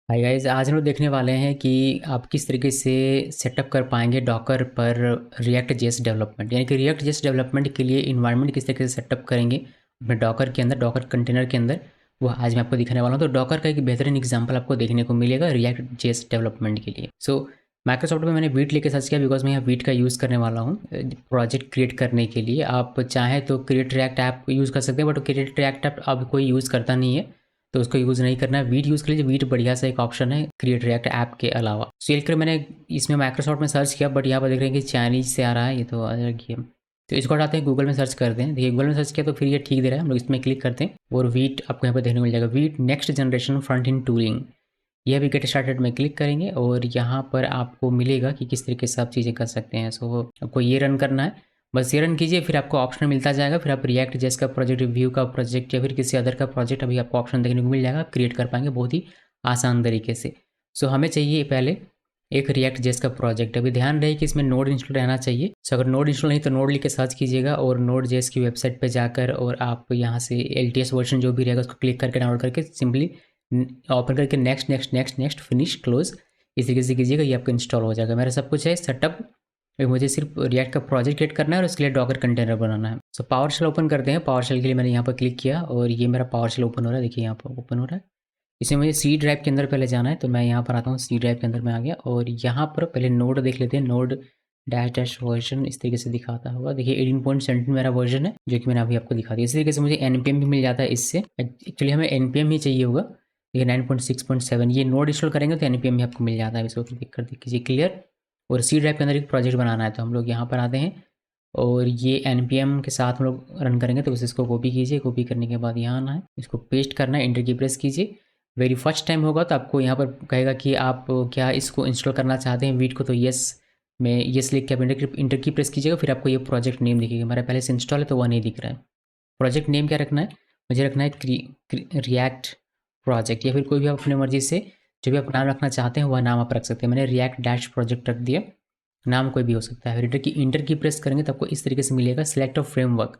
Hi guys, आज हम लोग देखने वाले हैं कि आप किस तरीके से सेटअप कर पाएंगे डॉकर पर रिएक्ट जेएस डेवलपमेंट। यानी कि रिएक्ट जेएस डेवलपमेंट के लिए इन्वायरमेंट किस तरीके से सेटअप करेंगे अपने डॉकर के अंदर, डॉकर कंटेनर के अंदर, वो आज मैं आपको दिखाने वाला हूँ। तो डॉकर का एक बेहतरीन एग्जांपल आपको देखने को मिलेगा रिएक्ट जेएस डेवलपमेंट के लिए। माइक्रोसॉफ्ट में मैंने वीट लेके सर्च किया बिकॉज मैं यहाँ वीट का यूज़ करने वाला हूँ प्रोजेक्ट क्रिएट करने के लिए। आप चाहें तो क्रिएट रिएक्ट ऐप यूज़ कर सकते हैं, बट क्रिएट रिएक्ट ऐप अब कोई यूज़ करता नहीं है तो उसको यूज़ नहीं करना है। वीट यूज़ कर लीजिए, वीट बढ़िया सा एक ऑप्शन है क्रिएट रिएक्ट ऐप के अलावा। सेल कर मैंने इसमें माइक्रोसॉफ्ट में सर्च किया, बट यहाँ पर देख रहे हैं कि चाइनीज से आ रहा है, ये तो अलग ही है। तो इसको हटाते हैं, गूगल में सर्च करते हैं। देखिए गूगल में सर्च किया तो फिर ये ठीक दे रहा है, हम लोग इसमें क्लिक करते हैं और वीट आपको यहाँ पर देखने को मिल जाएगा, wheat next generation front in tooling. यह भी गेट स्टार्टेड में क्लिक करेंगे और यहाँ पर आपको मिलेगा कि किस तरीके से आप चीज़ें कर सकते हैं। आपको ये रन करना है, बस ये रन कीजिए, फिर आपको ऑप्शन मिलता जाएगा। फिर आप रिएक्ट जेएस का प्रोजेक्ट, रिव्यू का प्रोजेक्ट या फिर किसी अदर का प्रोजेक्ट अभी आपको ऑप्शन देखने को मिल जाएगा, आप क्रिएट कर पाएंगे बहुत ही आसान तरीके से। हमें चाहिए पहले एक रिएक्ट जेएस का प्रोजेक्ट। अभी ध्यान रहे कि इसमें नोड इंस्टॉल रहना चाहिए। अगर नोड इंस्टॉल नहीं तो नोड लिख के सर्च कीजिएगा और नोड जेएस की वेबसाइट पर जाकर और आप यहाँ से LTS वर्जन जो भी रहेगा उसको क्लिक करके डाउनलोड करके सिंपली ओपन करके next next next next finish close इस तरीके से कीजिएगा, ये आपको इंस्टॉल हो जाएगा। मेरा सब कुछ है सेटअप, मुझे सिर्फ रिएक्ट का प्रोजेक्ट क्रिएट करना है और उसके लिए डॉकर कंटेनर बनाना है। पावर शेल ओपन करते हैं। पावर शेल के लिए मैंने यहाँ पर क्लिक किया और ये मेरा पावर शेल ओपन हो रहा है। देखिए यहाँ पर ओपन हो रहा है। इसमें मुझे सी ड्राइव के अंदर पहले जाना है, तो मैं यहाँ पर आता हूँ, सी ड्राइव के अंदर मैं आ गया और यहाँ पर पहले नोड देख लेते हैं। नोड डैश डैश वर्जन इस तरीके से दिखाता होगा। देखिए 18.17 मेरा वर्जन है जो कि मैंने अभी आपको दिखा दिया। इस तरीके से मुझे NPM भी मिल जाता है इससे। एक्चुअली हमें NPM ही चाहिए होगा। देखिए 9.6.7 ये नोड इंस्टॉल करेंगे तो NPM भी आपको मिल जाता है। इसको क्लिक कर दीजिए क्लियर, और सी ड्राइव के अंदर एक प्रोजेक्ट बनाना है तो हम लोग यहाँ पर आते हैं और ये NPM के साथ हम लोग रन करेंगे। तो इसको कॉपी कीजिए, कॉपी करने के बाद यहाँ आना है, इसको पेस्ट करना है, इंटर की प्रेस कीजिए। वेरी फर्स्ट टाइम होगा तो आपको यहाँ पर कहेगा कि आप क्या इसको इंस्टॉल करना चाहते हैं वीट को, तो येस में येस लिख के आप इंटर की प्रेस कीजिएगा। फिर आपको ये प्रोजेक्ट नेम दिखेगा। हमारा पहले से इंस्टॉल है तो वह नहीं दिख रहा है। प्रोजेक्ट नेम क्या रखना है, मुझे रखना है रिएक्ट प्रोजेक्ट, या फिर कोई भी आप अपने मर्जी से जो भी आप नाम रखना चाहते हैं वह नाम आप रख सकते हैं। मैंने रिएक्ट डैश प्रोजेक्ट रख दिया, नाम कोई भी हो सकता है। फिर इंटर की प्रेस करेंगे तो आपको इस तरीके से मिलेगा, select of framework,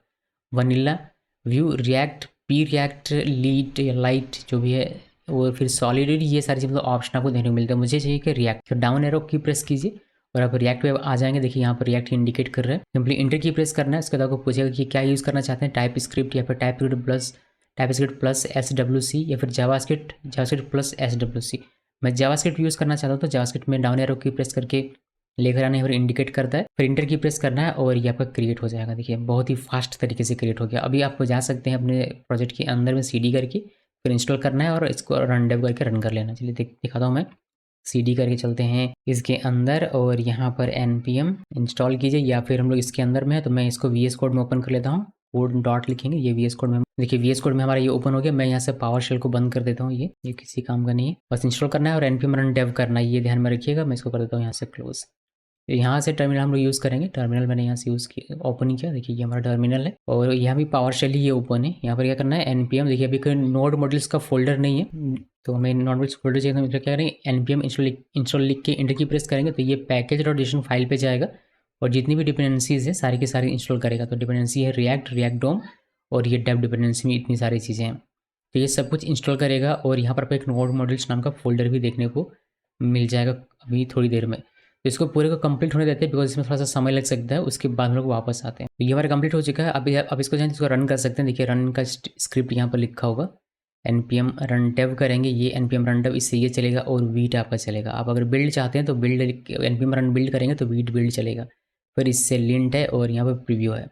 vanilla, view, react, P react, lead या लाइट जो भी है, और फिर सॉलिड, ये सारी चीज़ मतलब ऑप्शन आपको देखने को मिलता है। मुझे चाहिए कि रिएक्ट, फिर डाउन एरो की प्रेस कीजिए और आप रिएक्ट पे आ जाएंगे। देखिए यहाँ पर रिएक्ट इंडिकेट कर रहा है। सिंपली इंटर की प्रेस करना है, उसके बाद आपको पूछेगा कि क्या यूज़ करना चाहते हैं, टाइप स्क्रिप्ट या फिर टाइप स्क्रिप्ट प्लस SWC या फिर जावास्क्रिप्ट प्लस SWC। मैं जावास्क्रिप्ट यूज़ करना चाहता हूँ तो जावास्क्रिप्ट में डाउन एरो की प्रेस करके लेकर आना है और इंडिकेट करता है। फिर इंटर की प्रेस करना है और ये आपका क्रिएट हो जाएगा। देखिए बहुत ही फास्ट तरीके से क्रिएट हो गया। अभी आप जा सकते हैं अपने प्रोजेक्ट के अंदर में CD करके फिर इंस्टॉल करना है और इसको रन डेव करके रन कर लेना। चलिए दिखाता हूँ मैं। CD करके चलते हैं इसके अंदर और यहाँ पर NPM इंस्टॉल कीजिए, या फिर हम लोग इसके अंदर में है तो मैं इसको VS कोड में ओपन कर लेता हूँ। कोड डॉट लिखेंगे, ये VS कोड में, देखिए VS कोड में हमारा ये ओपन हो गया। मैं यहाँ से पावर शेल को बंद कर देता हूँ। ये किसी काम का नहीं है, बस इंस्टॉल करना है और NPM रन डेव करना है, ये ध्यान में रखिएगा। मैं इसको कर देता हूँ यहाँ से क्लोज। यहाँ से टर्मिनल हम लोग यूज़ करेंगे। टर्मिनल मैंने यहाँ से यूज़ किया, ओपन किया। देखिए ये हमारा टर्मिनल है और यहाँ भी पावर शेल ही ये ओपन है। यहाँ पर क्या करना है, NPM, देखिए अभी कोई नोड मॉड्यूल्स का फोल्डर नहीं है तो हमें नोड मॉड्यूल्स फोल्डर चाहिए। तो क्या करेंगे, NPM इंस्टॉल लिख के इंटर की प्रेस करेंगे तो ये पैकेज डॉट JSON फाइल पे जाएगा और जितनी भी डिपेंडेंसीज है सारी की सारी इंस्टॉल करेगा। तो डिपेंडेंसी है रिएक्ट डोम और ये डेव डिपेंडेंसी में इतनी सारी चीज़ें हैं, तो ये सब कुछ इंस्टॉल करेगा। और यहाँ पर एक नोड मॉड्यूल्स नाम का फोल्डर भी देखने को मिल जाएगा अभी थोड़ी देर में। तो इसको पूरे को कंप्लीट होने देते हैं बिकॉज इसमें थोड़ा सा समय लग सकता है। उसके बाद हम लोग वापस आते हैं। तो ये हमारा कंप्लीट हो चुका है। अब इसको इसको रन कर सकते हैं। देखिए रन का स्क्रिप्ट यहाँ पर लिखा होगा, NPM रन डेव करेंगे, ये NPM रन डेव, इससे ये चलेगा और वीट आपका चलेगा। आप अगर बिल्ड चाहते हैं तो बिल्ड NPM रन बिल्ड करेंगे तो वीट बिल्ड चलेगा। फिर इससे लिंट है और यहाँ पर प्रीव्यू है,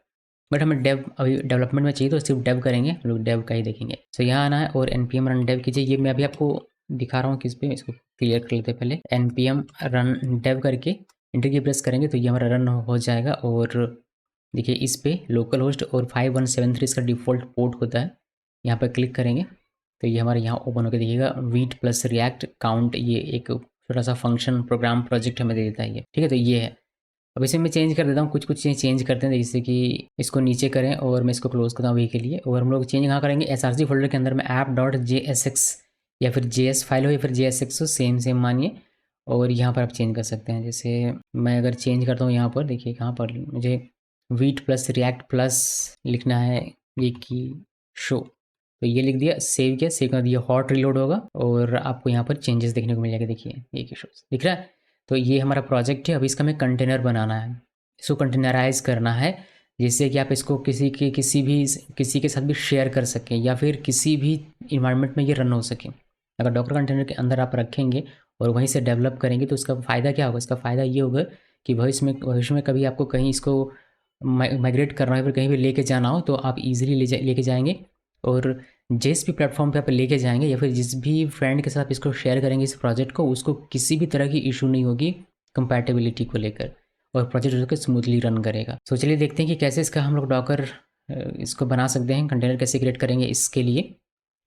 बट हमें डेव अभी डेवलपमेंट में चाहिए तो सिर्फ डेव करेंगे, हम लोग डेव का ही देखेंगे। यहाँ आना है और NPM रन डेव कीजिए। ये मैं अभी आपको दिखा रहा हूँ किस पे, इसको क्लियर कर लेते हैं पहले। NPM रन डेव करके इंटर की प्रेस करेंगे तो ये हमारा रन हो जाएगा। और देखिए इस पे लोकल होस्ट और 5173 इसका डिफ़ॉल्ट पोर्ट होता है। यहाँ पर क्लिक करेंगे तो ये हमारे यहाँ ओपन होकर देखिएगा, वीट प्लस रिएक्ट काउंट, ये एक छोटा सा फंक्शन प्रोग्राम प्रोजेक्ट हमें दे देता है ये, ठीक है। तो ये है। अब इसे मैं चेंज कर देता हूँ, कुछ चीज़ चेंज करते हैं, जैसे कि इसको नीचे करें और मैं इसको क्लोज करता हूँ अभी के लिए। और हम लोग चेंज कहाँ करेंगे, SRC फोल्डर के अंदर में app.jsx या फिर JS फाइल हो या फिर JSX हो, सेम मानिए। और यहाँ पर आप चेंज कर सकते हैं। जैसे मैं अगर चेंज करता हूँ यहाँ पर, देखिए कहाँ पर मुझे वीट प्लस रिएक्ट प्लस लिखना है, ये की शो, तो ये लिख दिया, सेव किया, सेव कर दिया, हॉट रीलोड होगा और आपको यहाँ पर चेंजेस देखने को मिल जाएगा। देखिए ये इशूज दिख रहा है। तो ये हमारा प्रोजेक्ट है। अभी इसका हमें कंटेनर बनाना है, इसको कंटेनराइज करना है, जिससे कि आप इसको किसी के साथ भी शेयर कर सकें या फिर किसी भी इन्वायरमेंट में ये रन हो सके। अगर डॉकर कंटेनर के अंदर आप रखेंगे और वहीं से डेवलप करेंगे तो उसका फ़ायदा क्या होगा? इसका फ़ायदा ये होगा कि भविष्य में कभी आपको कहीं इसको माइग्रेट करना हो, फिर कहीं भी लेके जाना हो तो आप इजीली लेके जाएंगे और जिस भी प्लेटफॉर्म पे आप लेके जाएंगे या फिर जिस भी फ्रेंड के साथ आप इसको शेयर करेंगे इस प्रोजेक्ट को, उसको किसी भी तरह की इशू नहीं होगी कंपैटिबिलिटी को लेकर, और प्रोजेक्ट जो है स्मूथली रन करेगा। तो चलिए देखते हैं कि कैसे इसका हम लोग डॉकर इसको बना सकते हैं, कंटेनर कैसे क्रिएट करेंगे इसके लिए,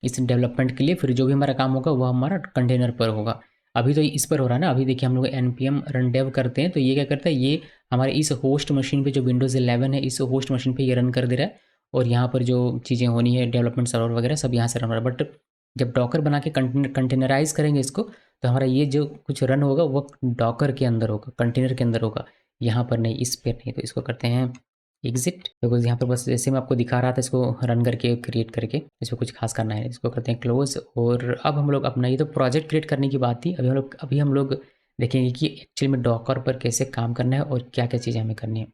इस डेवलपमेंट के लिए। फिर जो भी हमारा काम होगा वो हमारा कंटेनर पर होगा। अभी तो इस पर हो रहा है ना। अभी देखिए हम लोग npm रन डेव करते हैं तो ये क्या करता है, ये हमारे इस होस्ट मशीन पे जो विंडोज़ 11 है इस होस्ट मशीन पे ये रन कर दे रहा है और यहाँ पर जो चीज़ें होनी है डेवलपमेंट सर्वर वगैरह सब यहाँ से रन हो रहा है। बट जब डॉकर बना के कंटेनराइज करेंगे इसको तो हमारा ये जो कुछ रन होगा वो डॉकर के अंदर होगा, कंटेनर के अंदर होगा, यहाँ पर नहीं, इस पर नहीं। तो इसको करते हैं एग्जिट, बिकॉज यहाँ पर बस जैसे मैं आपको दिखा रहा था इसको रन करके क्रिएट करके, इसमें कुछ खास करना है। इसको करते हैं क्लोज। और अब हम लोग अपना, ये तो प्रोजेक्ट क्रिएट करने की बात थी, अभी हम लोग देखेंगे कि एक्चुअली में डॉकर पर कैसे काम करना है और क्या क्या चीज़ें हमें करनी है।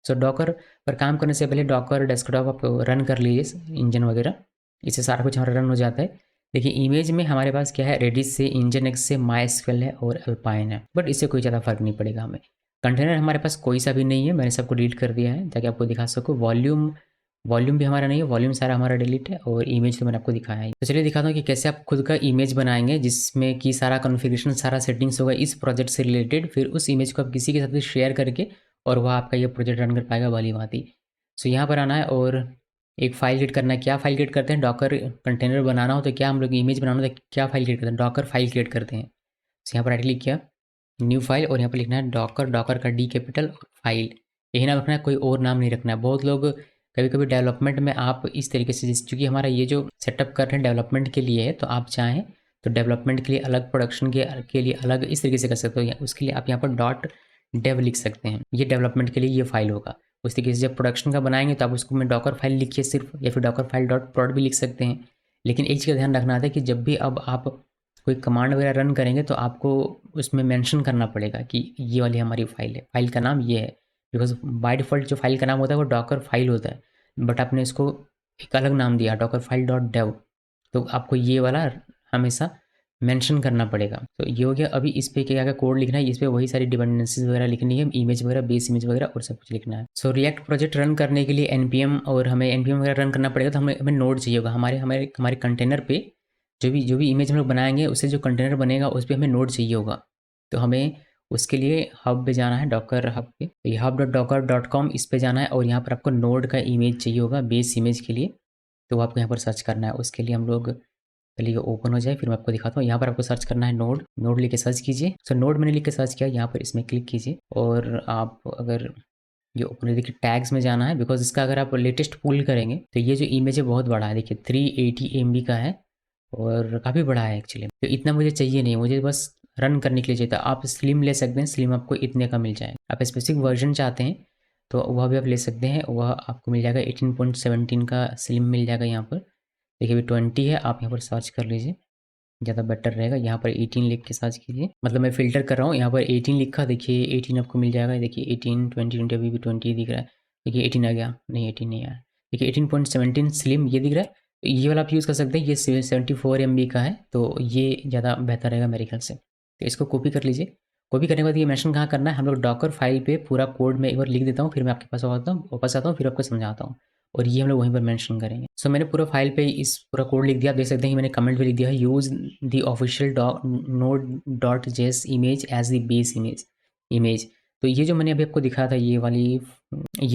सो डॉकर पर काम करने से पहले डॉकर डेस्कटॉप आप रन कर लीजिए, इंजन वगैरह, इससे सारा कुछ हमारा रन हो जाता है। देखिए इमेज में हमारे पास क्या है, रेडिस से, इंजन एक्स से, माइस्क्वेल है और अल्पाइन है, बट इससे कोई ज़्यादा फर्क नहीं पड़ेगा हमें। कंटेनर हमारे पास कोई सा भी नहीं है, मैंने सबको डिलीट कर दिया है ताकि आपको दिखा सकूँ। वॉल्यूम भी हमारा नहीं है, वॉल्यूम सारा हमारा डिलीट है, और इमेज तो मैंने आपको दिखाया है। तो चलिए दिखाता हूँ कि कैसे आप खुद का इमेज बनाएंगे जिसमें कि सारा कॉन्फ़िगरेशन, सारा सेटिंग्स होगा इस प्रोजेक्ट से रिलेटेड। फिर उस इमेज को आप किसी के साथ भी शेयर करके और वह आपका ये प्रोजेक्ट रन कर पाएगा भली भांति। सो यहाँ पर आना है और एक फाइल क्रिएट करना है। क्या फाइल क्रिएट करते हैं? डॉकर कंटेनर बनाना हो तो क्या हम लोग इमेज बनाना हो तो क्या फाइल क्रिएट करते हैं? डॉकर फाइल क्रिएट करते हैं। तो यहाँ पर राइट क्लिक किया, न्यू फाइल, और यहाँ पर लिखना है डॉकर, डॉकर का डी कैपिटल और फाइल, यही नाम रखना है, कोई और नाम नहीं रखना है। बहुत लोग कभी कभी डेवलपमेंट में आप इस तरीके से, चूँकि हमारा ये जो सेटअप कर रहे हैं डेवलपमेंट के लिए है, तो आप चाहें तो डेवलपमेंट के लिए अलग, प्रोडक्शन के लिए अलग, इस तरीके से कर सकते हो। उसके लिए आप यहाँ पर डॉट डेव लिख सकते हैं, ये डेवलपमेंट के लिए ये फाइल होगा। उस तरीके से जब प्रोडक्शन का बनाएंगे तो आप उसको में डॉकर फाइल लिखिए सिर्फ, या फिर डॉकर फाइल डॉट प्रोड भी लिख सकते हैं। लेकिन एक चीज़ का ध्यान रखना था कि जब भी अब आप कोई कमांड वगैरह रन करेंगे तो आपको उसमें मेंशन करना पड़ेगा कि ये वाली हमारी फाइल है, फाइल का नाम ये है। बिकॉज बाय डिफ़ॉल्ट जो फाइल का नाम होता है वो डॉकर फाइल होता है, बट आपने इसको एक अलग नाम दिया, डॉकर फाइल डॉट डेव, तो आपको ये वाला हमेशा मेंशन करना पड़ेगा। तो ये हो गया। अभी इस पे क्या क्या कोड लिखना है, इस पे वही सारी डिपेंडेंसीज वगैरह लिखनी है, इमेज वगैरह, बेस इमेज वगैरह और सब कुछ लिखना है। सो रिएक्ट प्रोजेक्ट रन करने के लिए npm, और हमें npm वगैरह रन करना पड़ेगा, तो हमें नोड चाहिए होगा। हमारे कंटेनर पे जो भी इमेज हम लोग बनाएंगे उससे जो कंटेनर बनेगा उस पर हमें नोड चाहिए होगा। तो हमें उसके लिए हब पे जाना है, डॉकर हब पे, ये hub.docker.com, इस पे जाना है और यहाँ पर आपको नोड का इमेज चाहिए होगा बेस इमेज के लिए। तो आपको यहाँ पर सर्च करना है। उसके लिए हम लोग पहले ये ओपन हो जाए फिर मैं आपको दिखाता हूँ। यहाँ पर आपको सर्च करना है नोड लिख के सर्च कीजिए। सो नोड मैंने लिख के सर्च किया, यहाँ पर इसमें क्लिक कीजिए और आप अगर ये ओपन, देखिए टैग्स में जाना है, बिकॉज इसका अगर आप लेटेस्ट पुल करेंगे तो ये जो इमेज है बहुत बड़ा है। देखिए 380 MB का है और काफ़ी बड़ा है एक्चुअली। तो इतना मुझे चाहिए नहीं, मुझे बस रन करने के लिए चाहिए था। आप स्लिम ले सकते हैं, स्लिम आपको इतने का मिल जाएगा। आप स्पेसिफिक वर्जन चाहते हैं तो वह भी आप ले सकते हैं, वह आपको मिल जाएगा 18.17 का स्लिम मिल जाएगा। यहाँ पर देखिए अभी 20 है, आप यहाँ पर सर्च कर लीजिए, ज़्यादा बेटर रहेगा। यहाँ पर 18 लिख के सर्च कीजिए, मतलब मैं फ़िल्टर कर रहा हूँ, यहाँ पर 18 लिखा, देखिए 18 आपको मिल जाएगा। देखिए 18, 20, 20, अभी भी 20 दिख रहा है। देखिए 18 आ गया, नहीं 18 नहीं आया। देखिए 18.17 स्लिम ये दिख रहा है, तो ये वाला आप यूज़ कर सकते हैं। ये 74 MB का है, तो ये ज़्यादा बेहतर रहेगा मेरे ख्याल से। तो इसको कॉपी कर लीजिए। कॉपी करने के बाद ये मेंशन कहाँ करना है, हम लोग डॉकर फाइल पे पूरा कोड में एक बार लिख देता हूँ, फिर मैं आपके पास वापस आता हूँ, फिर आपको समझाता हूँ, और ये हम लोग वहीं पर मेंशन करेंगे। सो मैंने पूरा फाइल पे इस पूरा कोड लिख दिया। आप देख सकते हैं कि मैंने कमेंट भी लिख दिया है, use the official Node dot JS image as the base image. तो ये जो मैंने अभी आपको दिखाया था, ये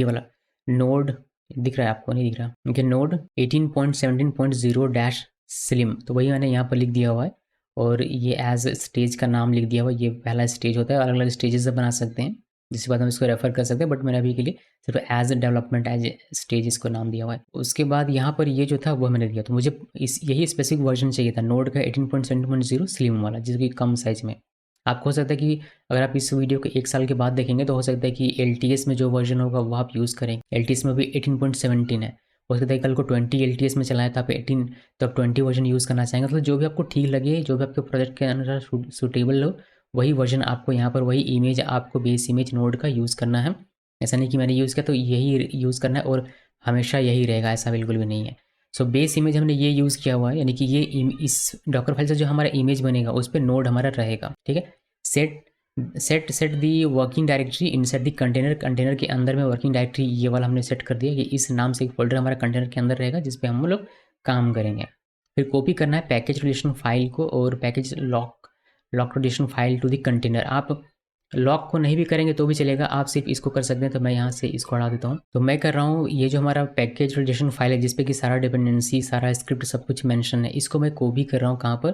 वाला नोड दिख रहा है आपको, नहीं दिख रहा? देखिए नोड 18.17.0 डैश स्लिम, तो वही मैंने यहाँ पर लिख दिया हुआ है, और ये एज स्टेज का नाम लिख दिया हुआ है। ये पहला स्टेज होता है, अलग अलग स्टेजेस से बना सकते हैं, जिसके बाद हम इसको रेफर कर सकते हैं, बट मैंने अभी के लिए सिर्फ एज डेवलपमेंट एज स्टेज इसको नाम दिया हुआ है। उसके बाद यहाँ पर ये जो था वो मैंने दिया, तो मुझे यही स्पेसिफिक वर्जन चाहिए था, नोड का 18.7.0 स्लिम वाला, जिसकी कम साइज में। आपको हो सकता है कि अगर आप इस वीडियो को 1 साल के बाद देखेंगे तो हो सकता है कि LTS में जो वर्जन होगा वो आप यूज़ करें। LTS में भी 18.17 है, हो सकता है कल को 20 LTS में चलाएं तो आप 18 तो आप 20 वर्जन यूज़ करना चाहेंगे। तो जो भी आपको ठीक लगे, जो भी आपके प्रोजेक्ट के अनुसार सूटेबल हो, वही वर्जन आपको यहाँ पर, वही इमेज आपको बेस इमेज नोड का यूज़ करना है। ऐसा नहीं कि मैंने यूज़ किया तो यही यूज़ करना है और हमेशा यही रहेगा, ऐसा बिल्कुल भी नहीं है। सो बेस इमेज हमने ये यूज़ किया हुआ है, यानी कि ये इस डॉकर फाइल से जो हमारा इमेज बनेगा उस पर नोड हमारा रहेगा। ठीक है। Set set set the working directory inside the container, container के अंदर में वर्किंग डायरेक्टरी ये वाला हमने सेट कर दिया कि इस नाम से एक फोल्डर हमारा कंटेनर के अंदर रहेगा जिस पे हम लोग काम करेंगे। फिर कॉपी करना है पैकेज रिलेशन फाइल को और package lock relation file to the container. आप लॉक को नहीं भी करेंगे तो भी चलेगा, आप सिर्फ इसको कर सकते हैं। तो मैं यहाँ से इसको हटा देता हूँ। तो मैं कर रहा हूँ ये जो हमारा पैकेज रिलेशन फाइल है जिसपे कि सारा डिपेंडेंसी, सारा स्क्रिप्ट, सब कुछ मेंशन है, इसको मैं कॉपी कर रहा हूँ कहाँ पर,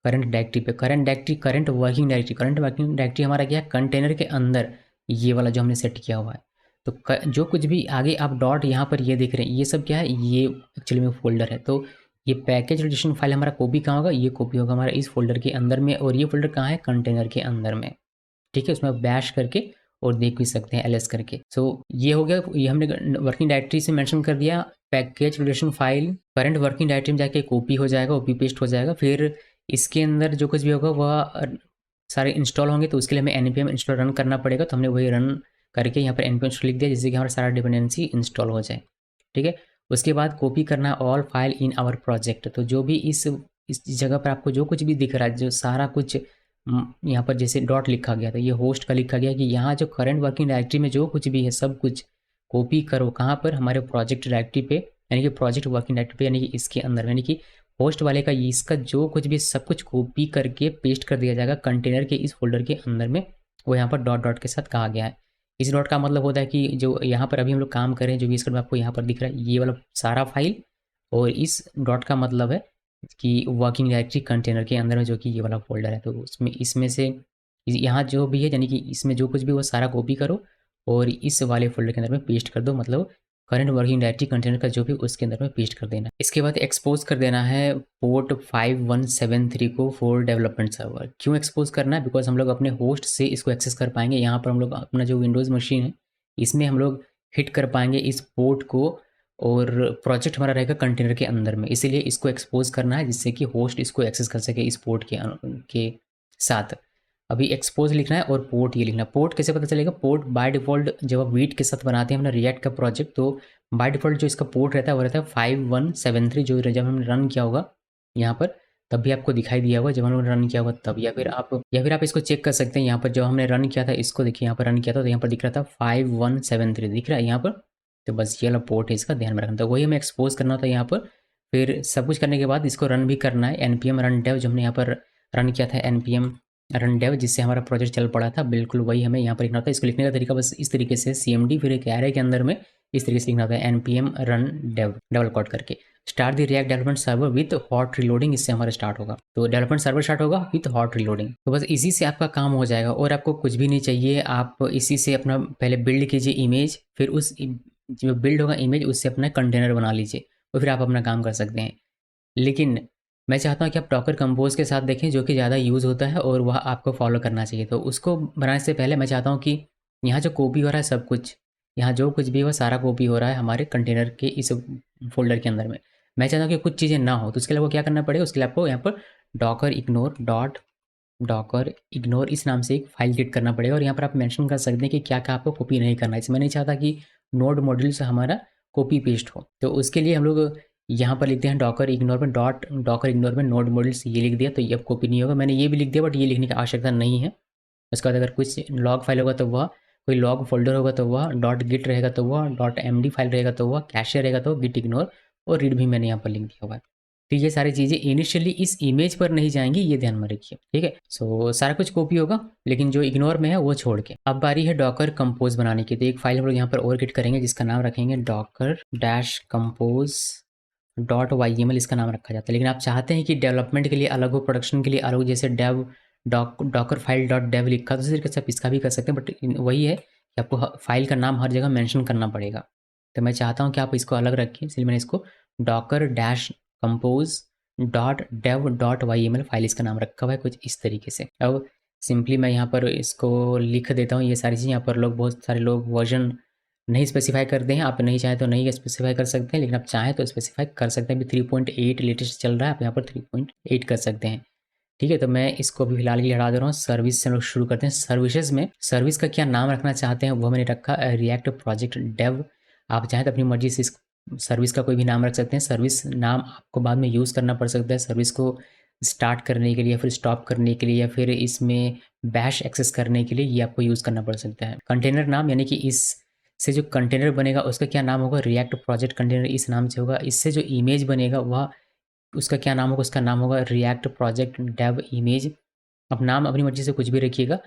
करंट डायरेक्टरी पे। Current directory, current working directory, current working directory हमारा क्या है, कंटेनर के अंदर ये वाला जो हमने सेट किया हुआ है। तो जो कुछ भी आगे आप डॉट यहाँ पर ये देख रहे हैं ये सब क्या है, ये एक्चुअली में फोल्डर है। तो ये पैकेज रिलेशन फाइल हमारा कॉपी कहाँ होगा, ये कॉपी होगा हमारा इस फोल्डर के अंदर में, और ये फोल्डर कहाँ है, कंटेनर के अंदर में। ठीक है। उसमें आप बैश करके और देख भी सकते हैं एलएस करके। सो ये हो गया, ये हमने वर्किंग डायरेक्टरी से मेंशन कर दिया। Package relation file current working directory में जाके कॉपी हो जाएगा, कॉपी पेस्ट हो जाएगा। फिर इसके अंदर जो कुछ भी होगा वह सारे इंस्टॉल होंगे, तो उसके लिए हमें npm इंस्टॉल रन करना पड़ेगा। तो हमने वही रन करके यहाँ पर npm इंस्टॉल लिख दिया जिससे कि हमारा सारा डिपेंडेंसी इंस्टॉल हो जाए। ठीक है। उसके बाद कॉपी करना all file in our project. तो जो भी इस जगह पर आपको जो कुछ भी दिख रहा है, जो सारा कुछ यहाँ पर जैसे डॉट लिखा गया था, ये होस्ट का लिखा गया कि यहाँ जो करंट वर्किंग डायरेक्टरी में जो कुछ भी है सब कुछ कॉपी करो कहाँ पर, हमारे प्रोजेक्ट डायरेक्टरी पे, यानी कि प्रोजेक्ट वर्किंग डायरेक्टरी पे, यानी कि इसके अंदर, यानी कि होस्ट वाले का इसका जो कुछ भी सब कुछ कॉपी करके पेस्ट कर दिया जाएगा कंटेनर के इस फोल्डर के अंदर में। वो यहाँ पर डॉट डॉट के साथ कहा गया है। इस डॉट का मतलब होता है कि जो यहाँ पर अभी हम लोग काम कर रहे हैं, जो भी स्क्रिप्ट आपको यहाँ पर दिख रहा है ये वाला सारा फाइल, और इस डॉट का मतलब है कि वर्किंग डायरेक्टरी कंटेनर के अंदर में जो कि ये वाला फोल्डर है। तो उसमें इसमें से यहाँ जो भी है, यानी कि इसमें जो कुछ भी वो सारा कॉपी करो और इस वाले फोल्डर के अंदर में पेस्ट कर दो, मतलब करंट वर्किंग डायरेक्टरी कंटेनर का जो भी उसके अंदर में पेस्ट कर देना। इसके बाद एक्सपोज कर देना है पोर्ट 5173 को फॉर डेवलपमेंट सर्वर। क्यों एक्सपोज करना है, बिकॉज हम लोग अपने होस्ट से इसको एक्सेस कर पाएंगे। यहाँ पर हम लोग अपना जो विंडोज़ मशीन है इसमें हम लोग हिट कर पाएंगे इस पोर्ट को, और प्रोजेक्ट हमारा रहेगा कंटेनर के अंदर में। इसीलिए इसको एक्सपोज करना है जिससे कि होस्ट इसको एक्सेस कर सके इस पोर्ट के साथ। अभी एक्सपोज लिखना है और पोर्ट ये लिखना है। पोर्ट कैसे पता चलेगा, पोर्ट बाय डिफ़ॉल्ट जब आप वीट के साथ बनाते हैं अपना रिएक्ट का प्रोजेक्ट, तो बाय डिफ़ॉल्ट जो इसका पोर्ट रहता है वो रहता है 5173, जो जब हमने रन किया होगा यहाँ पर तब भी आपको दिखाई दिया होगा, जब हमने रन किया होगा तब। या फिर आप इसको चेक कर सकते हैं यहाँ पर, जब हमने रन किया था इसको देखिए, यहाँ पर रन किया था तो यहाँ पर दिख रहा था 5173 दिख रहा है यहाँ पर। तो बस ये वाला पोर्ट है, इसका ध्यान में रखना। तो वही हमें एक्सपोज करना होता है यहाँ पर। फिर सब कुछ करने के बाद इसको रन भी करना है। npm रन डेव जो हमने यहाँ पर रन किया था, npm रन डेव, जिससे हमारा प्रोजेक्ट चल पड़ा था, बिल्कुल वही हमें यहाँ पर लिखना होता है। इसको लिखने का तरीका बस इस तरीके से cmd फिर एक एरे के अंदर में इस तरीके से लिखना होता है npm run dev double quote करके। Start the React development server with hot reloading, इससे हमारा स्टार्ट होगा। तो डेवलपमेंट सर्वर स्टार्ट होगा विथ हॉट रिलोडिंग। तो बस इसी से आपका काम हो जाएगा और आपको कुछ भी नहीं चाहिए। आप इसी से अपना पहले बिल्ड कीजिए इमेज, फिर उस जो बिल्ड होगा इमेज उससे अपना कंटेनर बना लीजिए और फिर आप अपना काम कर सकते हैं। लेकिन मैं चाहता हूँ कि आप डॉकर कंपोज के साथ देखें जो कि ज़्यादा यूज़ होता है और वह आपको फॉलो करना चाहिए। तो उसको बनाने से पहले मैं चाहता हूँ कि यहाँ जो कॉपी हो रहा है सब कुछ, यहाँ जो कुछ भी है वो सारा कॉपी हो रहा है हमारे कंटेनर के इस फोल्डर के अंदर में। मैं चाहता हूँ कि कुछ चीज़ें ना हो, तो उसके लिए आपको क्या करना पड़ेगा, उसके लिए आपको यहाँ पर डॉकर इग्नोर इस नाम से एक फाइल क्रिएट करना पड़ेगा। और यहाँ पर आप मेंशन कर सकते हैं कि क्या क्या आपको कॉपी नहीं करना है। इसमें मैं नहीं चाहता कि नोड मॉड्यूल से हमारा कॉपी पेस्ट हो, तो उसके लिए हम लोग यहाँ पर लिखते हैं डॉकर इग्नोर में डॉकर इग्नोर में नोड मॉड्यूल्स, ये लिख दिया तो ये अब कॉपी नहीं होगा। मैंने ये भी लिख दिया बट ये लिखने की आवश्यकता नहीं है। उसके बाद अगर कुछ लॉग फाइल होगा तो वह, कोई लॉग फोल्डर होगा तो वह, डॉट गिट रहेगा तो वह, डॉट md फाइल रहेगा तो वह, कैशे रहेगा तो गिट इग्नोर, और रीड भी मैंने यहाँ पर लिख दिया हुआ है। तो ये सारी चीज़ें इनिशियली इस इमेज पर नहीं जाएंगी, ये ध्यान में रखिए। ठीक है। सो सारा कुछ कॉपी होगा लेकिन जो इग्नोर में है वो छोड़ के। अब बारी है डॉकर कंपोज बनाने की। तो एक फाइल हम लोग यहाँ पर और क्रिएट करेंगे जिसका नाम रखेंगे Docker dash compose dot YML, इसका नाम रखा जाता है। लेकिन आप चाहते हैं कि डेवलपमेंट के लिए अलग हो, प्रोडक्शन के लिए अलग हो, जैसे dev Docker file dot dev लिखा, तो इस तरीके से आप इसका भी कर सकते हैं। बट वही है कि आपको फाइल का नाम हर जगह मेंशन करना पड़ेगा। तो मैं चाहता हूँ कि आप इसको अलग रखें, इसलिए मैंने इसको Docker dash compose dot dev dot YML file इसका नाम रखा हुआ है कुछ इस तरीके से। अब सिंपली मैं यहाँ पर इसको लिख देता हूँ ये सारी चीज़ें। यहाँ पर लोग बहुत सारे लोग वर्जन नहीं स्पेसिफाई करते हैं, आप नहीं चाहें तो नहीं स्पेसिफाई कर सकते हैं, लेकिन आप चाहें तो स्पेसिफाई कर सकते हैं। अभी 3.8 लेटेस्ट चल रहा है, आप यहाँ पर 3.8 कर सकते हैं। ठीक है, तो मैं इसको अभी फिलहाल के लिए हटा दे रहा हूँ। सर्विस से हम लोग शुरू करते हैं। सर्विसेज में सर्विस का क्या नाम रखना चाहते हैं वो मैंने रखा रिएक्ट प्रोजेक्ट डेव। आप चाहें तो अपनी मर्जी से इस सर्विस का कोई भी नाम रख सकते हैं। सर्विस नाम आपको बाद में यूज़ करना पड़ सकता है, सर्विस को स्टार्ट करने के लिए या फिर स्टॉप करने के लिए या फिर इसमें बैश एक्सेस करने के लिए, ये आपको यूज़ करना पड़ सकता है। कंटेनर नाम यानी कि इस से जो कंटेनर बनेगा उसका क्या नाम होगा, रिएक्ट प्रोजेक्ट कंटेनर इस नाम से होगा। इससे जो इमेज बनेगा वह उसका क्या नाम होगा, उसका नाम होगा रिएक्ट प्रोजेक्ट डेव इमेज। अब नाम अपनी मर्जी से कुछ भी रखिएगा।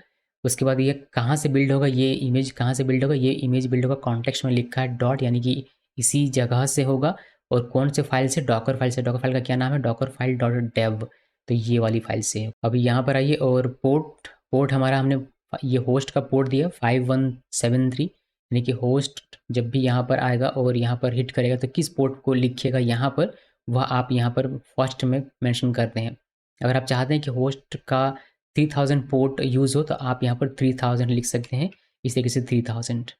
उसके बाद ये कहाँ से बिल्ड होगा, ये इमेज कहाँ से बिल्ड होगा, ये इमेज बिल्ड होगा कॉन्टेक्स्ट में लिखा है डॉट, यानी कि इसी जगह से होगा। और कौन से फाइल से, डॉकर फाइल से। डॉकर फाइल का क्या नाम है, डॉकर फाइल डॉट डेव, तो ये वाली फाइल से है। अभी यहाँ पर आइए और पोर्ट पोर्ट हमारा हमने ये होस्ट का पोर्ट दिया 5173, यानी कि होस्ट जब भी यहाँ पर आएगा और यहाँ पर हिट करेगा तो किस पोर्ट को लिखिएगा यहाँ पर, वह आप यहाँ पर फर्स्ट में मेंशन करते हैं। अगर आप चाहते हैं कि होस्ट का 3000 पोर्ट यूज़ हो तो आप यहाँ पर 3000 लिख सकते हैं, इस तरीके से 3000।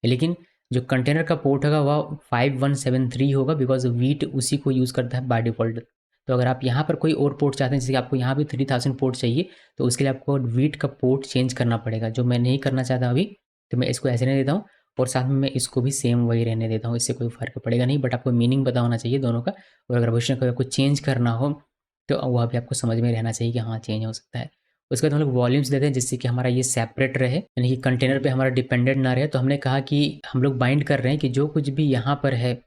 लेकिन जो कंटेनर का पोर्ट होगा वह 5173 होगा, बिकॉज वीट उसी को यूज़ करता है बाय डिफ़ॉल्ट। तो अगर आप यहाँ पर कोई और पोर्ट चाहते हैं, जैसे कि आपको यहाँ भी 3000 पोर्ट चाहिए, तो उसके लिए आपको वीट का पोर्ट चेंज करना पड़ेगा, जो मैं नहीं करना चाहता अभी। तो मैं इसको ऐसे नहीं देता हूँ और साथ में मैं इसको भी सेम वही रहने देता हूँ, इससे कोई फ़र्क पड़ेगा नहीं। बट आपको मीनिंग पता होना चाहिए दोनों का, और अगर भविष्य में आपको चेंज करना हो तो वह भी आपको समझ में रहना चाहिए कि हाँ चेंज हो सकता है। उसके बाद हम लोग वॉल्यूम्स देते हैं जिससे कि हमारा ये सेपरेट रहे, यानी कि कंटेनर पे हमारा डिपेंडेंट ना रहे। तो हमने कहा कि हम लोग बाइंड कर रहे हैं कि जो कुछ भी यहाँ पर है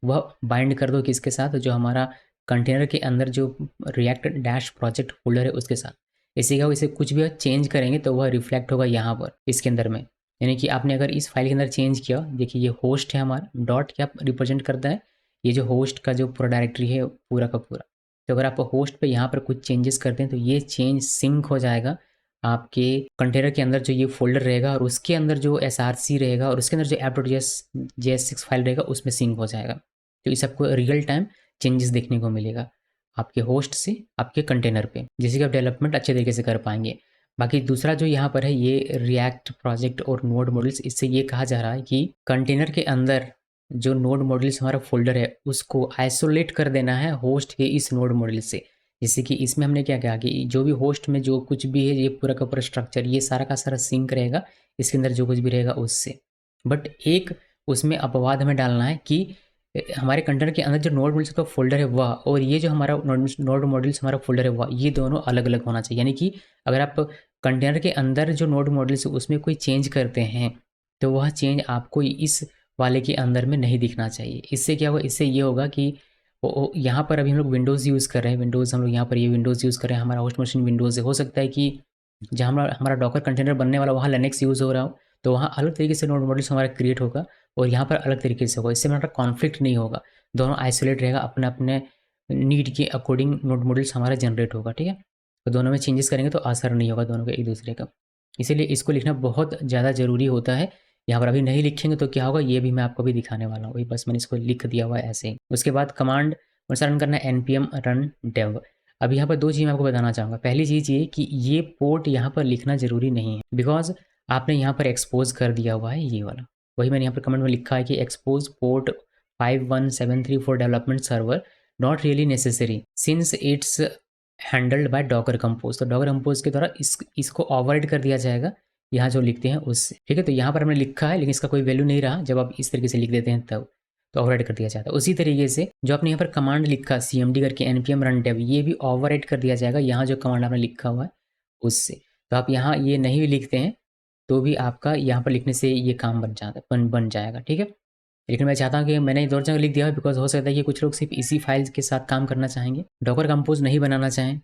वह बाइंड कर दो किसके साथ, जो हमारा कंटेनर के अंदर जो रिएक्ट डैश प्रोजेक्ट फोल्डर है उसके साथ। इसी का इसे कुछ भी चेंज करेंगे तो वह रिफ्लेक्ट होगा यहाँ पर इसके अंदर में। यानी कि आपने अगर इस फाइल के अंदर चेंज किया, देखिए ये होस्ट है हमारा, डॉट क्या रिप्रेजेंट करता है, ये जो होस्ट का जो पूरा डायरेक्टरी है पूरा का पूरा। तो अगर आप होस्ट पे यहाँ पर कुछ चेंजेस करते हैं तो ये चेंज सिंक हो जाएगा आपके कंटेनर के अंदर जो ये फोल्डर रहेगा, और उसके अंदर जो एसआरसी रहेगा और उसके अंदर जो app.js फाइल रहेगा उसमें सिंक हो जाएगा। तो इस आपको रियल टाइम चेंजेस देखने को मिलेगा आपके होस्ट से आपके कंटेनर पे, जिससे कि आप डेवलपमेंट अच्छे तरीके से कर पाएंगे। बाकी दूसरा जो यहाँ पर है ये रिएक्ट प्रोजेक्ट और नोड मॉड्यूल्स, इससे ये कहा जा रहा है कि कंटेनर के अंदर जो नोड मॉड्यूल्स हमारा फोल्डर है उसको आइसोलेट कर देना है होस्ट के इस नोड मॉड्यूल से। जैसे कि इसमें हमने क्या कहा कि जो भी होस्ट में जो कुछ भी है, ये पूरा का पूरा स्ट्रक्चर ये सारा का सारा सिंक रहेगा इसके अंदर जो कुछ भी रहेगा उससे। बट एक उसमें अपवाद हमें डालना है कि हमारे कंटेनर के अंदर जो नोड मॉड्यूल्स का फोल्डर है वह, और ये जो हमारा नोड मॉड्यूल्स हमारा फोल्डर है वह, ये दोनों अलग अलग होना चाहिए। यानी कि अगर आप कंटेनर के अंदर जो नोड मॉड्यूल्स उसमें कोई चेंज करते हैं तो वह चेंज आपको इस वाले के अंदर में नहीं दिखना चाहिए। इससे क्या होगा, इससे ये होगा कि यहाँ पर अभी हम लोग विंडोज़ यूज़ कर रहे हैं, विंडोज़ हम लोग यहाँ पर ये विंडोज़ यूज़ कर रहे हैं, हमारा होस्ट मशीन विंडोज़ है। हो सकता है कि जहाँ हमारा हमारा डॉकर कंटेनर बनने वाला वहाँ लिनक्स यूज़ हो रहा हो, तो वहाँ अलग तरीके से नोड मॉड्यूल्स हमारा क्रिएट होगा और यहाँ पर अलग तरीके से होगा। इससे हमारा कॉन्फ्लिक्ट नहीं होगा, दोनों आइसोलेट रहेगा, अपने अपने नीड के अकॉर्डिंग नोड मॉड्यूल्स हमारा जनरेट होगा। ठीक है, तो दोनों में चेंजेस करेंगे तो असर नहीं होगा दोनों का एक दूसरे का। इसीलिए इसको लिखना बहुत ज़्यादा ज़रूरी होता है। यहाँ पर अभी नहीं लिखेंगे तो क्या होगा ये भी मैं आपको भी दिखाने वाला हूँ, वही बस मैंने इसको लिख दिया हुआ है ऐसे ही। उसके बाद कमांड रन करना है npm run dev। अब यहाँ पर दो चीज़ मैं आपको बताना चाहूँगा। पहली चीज़ ये कि ये पोर्ट यहाँ पर लिखना ज़रूरी नहीं है, बिकॉज आपने यहाँ पर एक्सपोज कर दिया हुआ है ये वाला। वही मैंने यहाँ पर कमेंट में लिखा है कि expose port 5173 for development server not really necessary since it's handled by Docker compose. तो डॉकर कंपोज के द्वारा इसको ओवरराइड कर दिया जाएगा यहाँ जो लिखते हैं उससे। ठीक है, तो यहाँ पर हमने लिखा है लेकिन इसका कोई वैल्यू नहीं रहा जब आप इस तरीके से लिख देते हैं तब, तो ओवरराइड कर दिया जाता है। उसी तरीके से जो आपने यहाँ पर कमांड लिखा cmd करके npm run dev, ये भी ओवरराइड कर दिया जाएगा यहाँ जो कमांड आपने लिखा हुआ है उससे। तो आप यहाँ ये नहीं भी लिखते हैं तो भी आपका यहाँ पर लिखने से ये काम बन जाएगा। ठीक है, लेकिन मैं चाहता हूँ कि मैंने दो जगह लिख दिया है बिकॉज हो सकता है कि कुछ लोग सिर्फ इसी फाइल के साथ काम करना चाहेंगे, डॉकर कंपोज नहीं बनाना चाहें,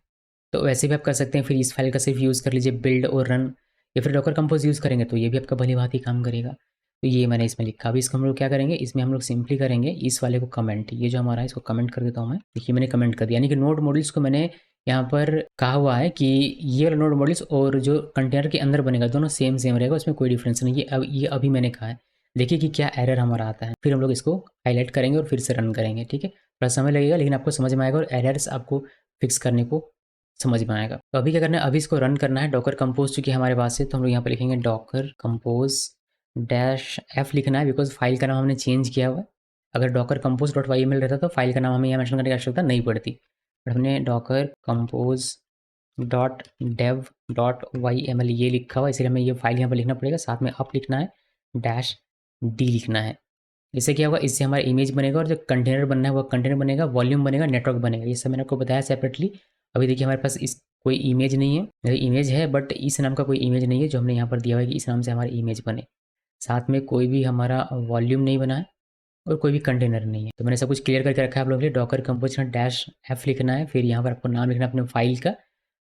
तो वैसे भी आप कर सकते हैं। फिर इस फाइल का सिर्फ यूज़ कर लीजिए बिल्ड और रन, या फिर डॉकर कंपोज यूज़ करेंगे तो ये भी आपका भली भांति काम करेगा। तो ये मैंने इसमें लिखा। अभी इसको हम लोग क्या करेंगे, इसमें हम लोग सिंपली करेंगे इस वाले को कमेंट, ये जो हमारा है इसको कमेंट कर देता हूँ मैं। देखिए मैंने कमेंट कर दिया, यानी कि नोड मॉड्यूल्स को मैंने यहाँ पर कहा हुआ है कि ये वाला नोड मॉड्यूल्स और जो कंटेनर के अंदर बनेगा दोनों सेम रहेगा, उसमें कोई डिफरेंस नहीं है। ये अभी मैंने कहा है। देखिए कि क्या एरर हमारा आता है, फिर हम लोग इसको हाईलाइट करेंगे और फिर से रन करेंगे। ठीक है, थोड़ा समय लगेगा लेकिन आपको समझ में आएगा और एरर्स आपको फिक्स करने को समझ में आएगा। तो अभी क्या करना है, अभी इसको रन करना है। डॉकर कंपोज चूंकि हमारे पास है तो हम लोग यहाँ पर लिखेंगे डॉकर कंपोज डैश एफ लिखना है बिकॉज फाइल का नाम हमने चेंज किया हुआ है। अगर Docker compose dot Y M L रहता तो फाइल का नाम हमें यहाँ मेंशन करने की आवश्यकता नहीं पड़ती, बट हमने Docker compose dot dev dot Y M L ये लिखा हुआ, इसलिए हमें ये फाइल यहाँ पर लिखना पड़ेगा। साथ में अप लिखना है, डैश डी लिखना है। इससे क्या होगा, इससे हमारा इमेज बनेगा और जो कंटेनर बनना है वो कंटेनर बनेगा, वॉल्यूम बनेगा, नेटवर्क बनेगा। ये सब मैंने आपको बताया सेपरेटली। अभी देखिए हमारे पास इस कोई इमेज नहीं है, इमेज है बट इस नाम का कोई इमेज नहीं है जो हमने यहाँ पर दिया हुआ है कि इस नाम से हमारी इमेज बने। साथ में कोई भी हमारा वॉल्यूम नहीं बना है और कोई भी कंटेनर नहीं है। तो मैंने सब कुछ क्लियर करके रखा है आप लोगों के लिए। डॉकर कंपोज डैश एफ लिखना है, फिर यहाँ पर आपको नाम लिखना है अपने फाइल का,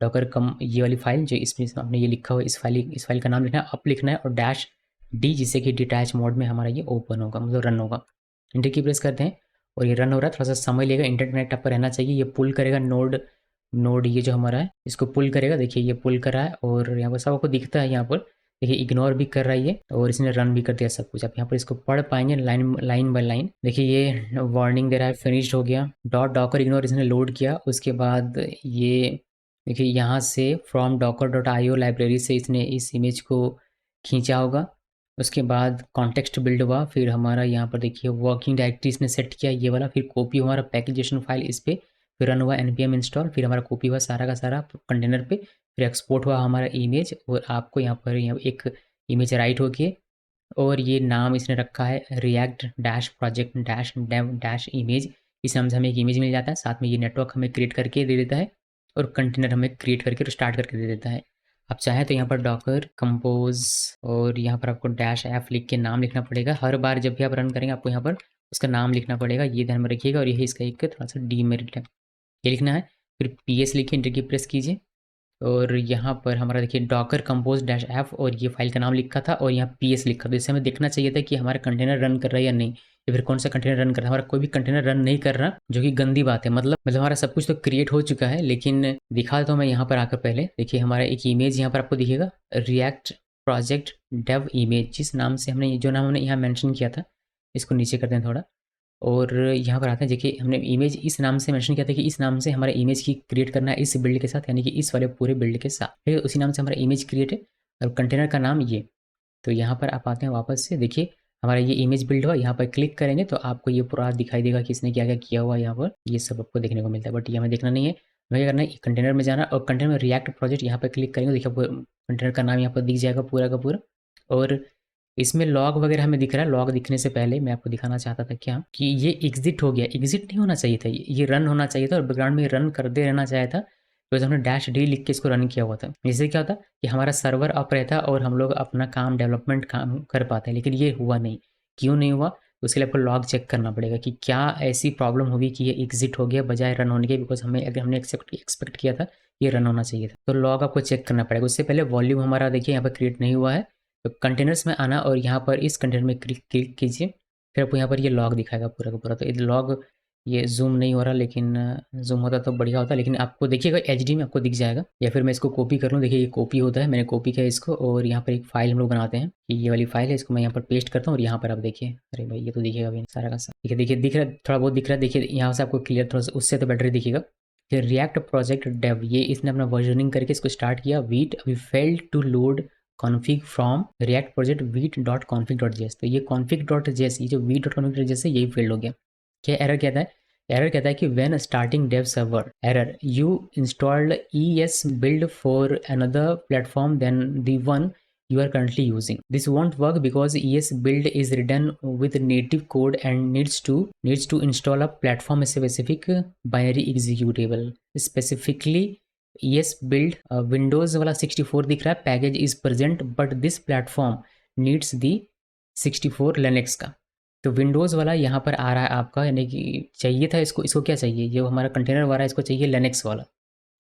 डॉकर कम ये वाली फाइल जो इसमें आपने ये लिखा हुआ है, इस फाइल का नाम लिखना है, अप लिखना है और डैश डी, जिससे कि डिटैच मोड में हमारा ये ओपन होगा, मतलब रन होगा। इंटर की प्रेस करते हैं और ये रन हो रहा है। थोड़ा सा समय लेगा, इंटरनेट आप पर रहना चाहिए। ये पुल करेगा नोड नोड ये जो हमारा है इसको पुल करेगा। देखिए ये पुल कर रहा है और यहाँ पर सब आपको दिखता है। यहाँ पर देखिए इग्नोर भी कर रहा है ये, और इसने रन भी कर दिया सब कुछ। आप यहाँ पर इसको पढ़ पाएंगे लाइन बाय लाइन। देखिए ये वार्निंग दे रहा है, फिनिश्ड हो गया। डॉट डॉकर इग्नोर इसने लोड किया। उसके बाद ये देखिए यहाँ से from Docker dot I O library से इसने इस इमेज को खींचा होगा। उसके बाद कॉन्टेक्स्ट बिल्ड हुआ, फिर हमारा यहाँ पर देखिए वर्किंग डायरेक्टरी इसने सेट किया ये वाला, फिर कॉपी हमारा पैकेजेशन फाइल इस पर, फिर रन हुआ npm इंस्टॉल, फिर हमारा कॉपी हुआ सारा का सारा कंटेनर पे, फिर एक्सपोर्ट हुआ हमारा इमेज। और आपको यहाँ पर एक इमेज राइट होके और ये नाम इसने रखा है React dash project dash dev dash image. इस नाम से हमें एक इमेज मिल जाता है। साथ में ये नेटवर्क हमें क्रिएट करके दे देता है और कंटेनर हमें क्रिएट करके स्टार्ट करके दे देता है। आप चाहें तो यहाँ पर डॉकर कंपोज और यहाँ पर आपको डैश एफ लिख के नाम लिखना पड़ेगा। हर बार जब भी आप रन करेंगे आपको यहाँ पर उसका नाम लिखना पड़ेगा, ये ध्यान में रखिएगा। और यही इसका एक थोड़ा सा डीमेरिट है, ये लिखना है। फिर पी एस लिखिए, इंटर की प्रेस कीजिए और यहाँ पर हमारा देखिए डॉकर कंपोज डैश एफ और ये फाइल का नाम लिखा था और यहाँ पी एस लिखा था। इससे हमें देखना चाहिए था कि हमारा कंटेनर रन कर रहा है या नहीं, या फिर कौन सा कंटेनर रन कर रहा है। हमारा कोई भी कंटेनर रन नहीं कर रहा, जो कि गंदी बात है। मतलब हमारा सब कुछ तो क्रिएट हो चुका है, लेकिन दिखा देता हूँ मैं यहाँ पर आकर। पहले देखिए हमारा एक इमेज यहाँ पर आपको दिखेगा, रिएक्ट प्रोजेक्ट डेव इमेज, जिस नाम से हमने जो नाम हमने यहाँ मैंशन किया था। इसको नीचे करते हैं थोड़ा और यहाँ पर आते हैं। देखिए हमने इमेज इस नाम से मेंशन किया था कि इस नाम से हमारा इमेज की क्रिएट करना है इस बिल्ड के साथ, यानी कि इस वाले पूरे बिल्ड के साथ। ठीक है, उसी नाम से हमारा इमेज क्रिएट है और कंटेनर का नाम ये। तो यहाँ पर आप आते हैं वापस से, देखिए हमारा ये इमेज बिल्ड हुआ। यहाँ पर क्लिक करेंगे तो आपको ये पूरा दिखाई देगा कि इसने क्या क्या किया हुआ है। यहाँ पर ये सब आपको देखने को मिलता है, बट ये हमें देखना नहीं है। हमें क्या करना है, कंटेनर में जाना और कंटेनर में रिएक्ट प्रोजेक्ट यहाँ पर क्लिक करेंगे। देखिए कंटेनर का नाम यहाँ पर दिख जाएगा पूरा का पूरा। और इसमें लॉग वगैरह हमें दिख रहा है। लॉग दिखने से पहले मैं आपको दिखाना चाहता था क्या कि ये एग्जिट हो गया। एग्जिट नहीं होना चाहिए था, ये रन होना चाहिए था और बैकग्राउंड में रन करते रहना चाहिए था। तो हमने डैश डी लिख के इसको रन किया हुआ था। इससे क्या होता कि हमारा सर्वर अप रहता और हम लोग अपना काम डेवलपमेंट काम कर पाते हैं, लेकिन ये हुआ नहीं। क्यों नहीं हुआ, उसके लिए आपको लॉग चेक करना पड़ेगा कि क्या ऐसी प्रॉब्लम होगी कि ये एग्जिट हो गया बजाय रन होने के। बिकॉज हमने एक्सपेक्ट किया था ये रन होना चाहिए था। तो लॉग आपको चेक करना पड़ेगा। उससे पहले वॉल्यूम हमारा देखिए यहाँ पर क्रिएट नहीं हुआ है। तो कंटेनर्स में आना और यहाँ पर इस कंटेनर में क्लिक कीजिए, फिर आपको यहाँ पर ये लॉग दिखाएगा पूरा का पूरा। तो ये लॉग ये जूम नहीं हो रहा, लेकिन जूम होता तो बढ़िया होता, लेकिन आपको देखिएगा एचडी में आपको दिख जाएगा। या फिर मैं इसको कॉपी कर लूँ। देखिए ये कॉपी होता है, मैंने कॉपी किया इसको और यहाँ पर एक फाइल हम लोग बनाते हैं कि ये वाली फाइल है, इसको मैं यहाँ पर पेस्ट करता हूँ और यहाँ पर आप देखिए, अरे भाई ये तो दिखेगा अभी सारा का सारा। देखिए दिख रहा है, थोड़ा बहुत दिख रहा है। देखिए यहाँ से आपको क्लियर थोड़ा सा उससे तो बेटर दिखेगा। फिर रिएक्ट प्रोजेक्ट डेव, ये इसने अपना वर्जनिंग करके इसको स्टार्ट किया। वीट अभी failed to load config from react project vite.config.js। तो ये config.js, ये जो vite.config.js है यही फेल्ड हो गया। क्या एरर कहता है, एरर कहता है कि when starting dev server error you installed es build for another platform than the one you are currently using. This won't work because es build is written with native code and needs to install a platform specific binary executable, specifically yes build Windows वाला 64 दिख रहा है, package is present but this platform needs the 64 Linux का। तो Windows वाला यहाँ पर आ रहा है आपका, यानी कि चाहिए था इसको क्या चाहिए, ये हमारा कंटेनर वाला है, इसको चाहिए लिनक्स वाला,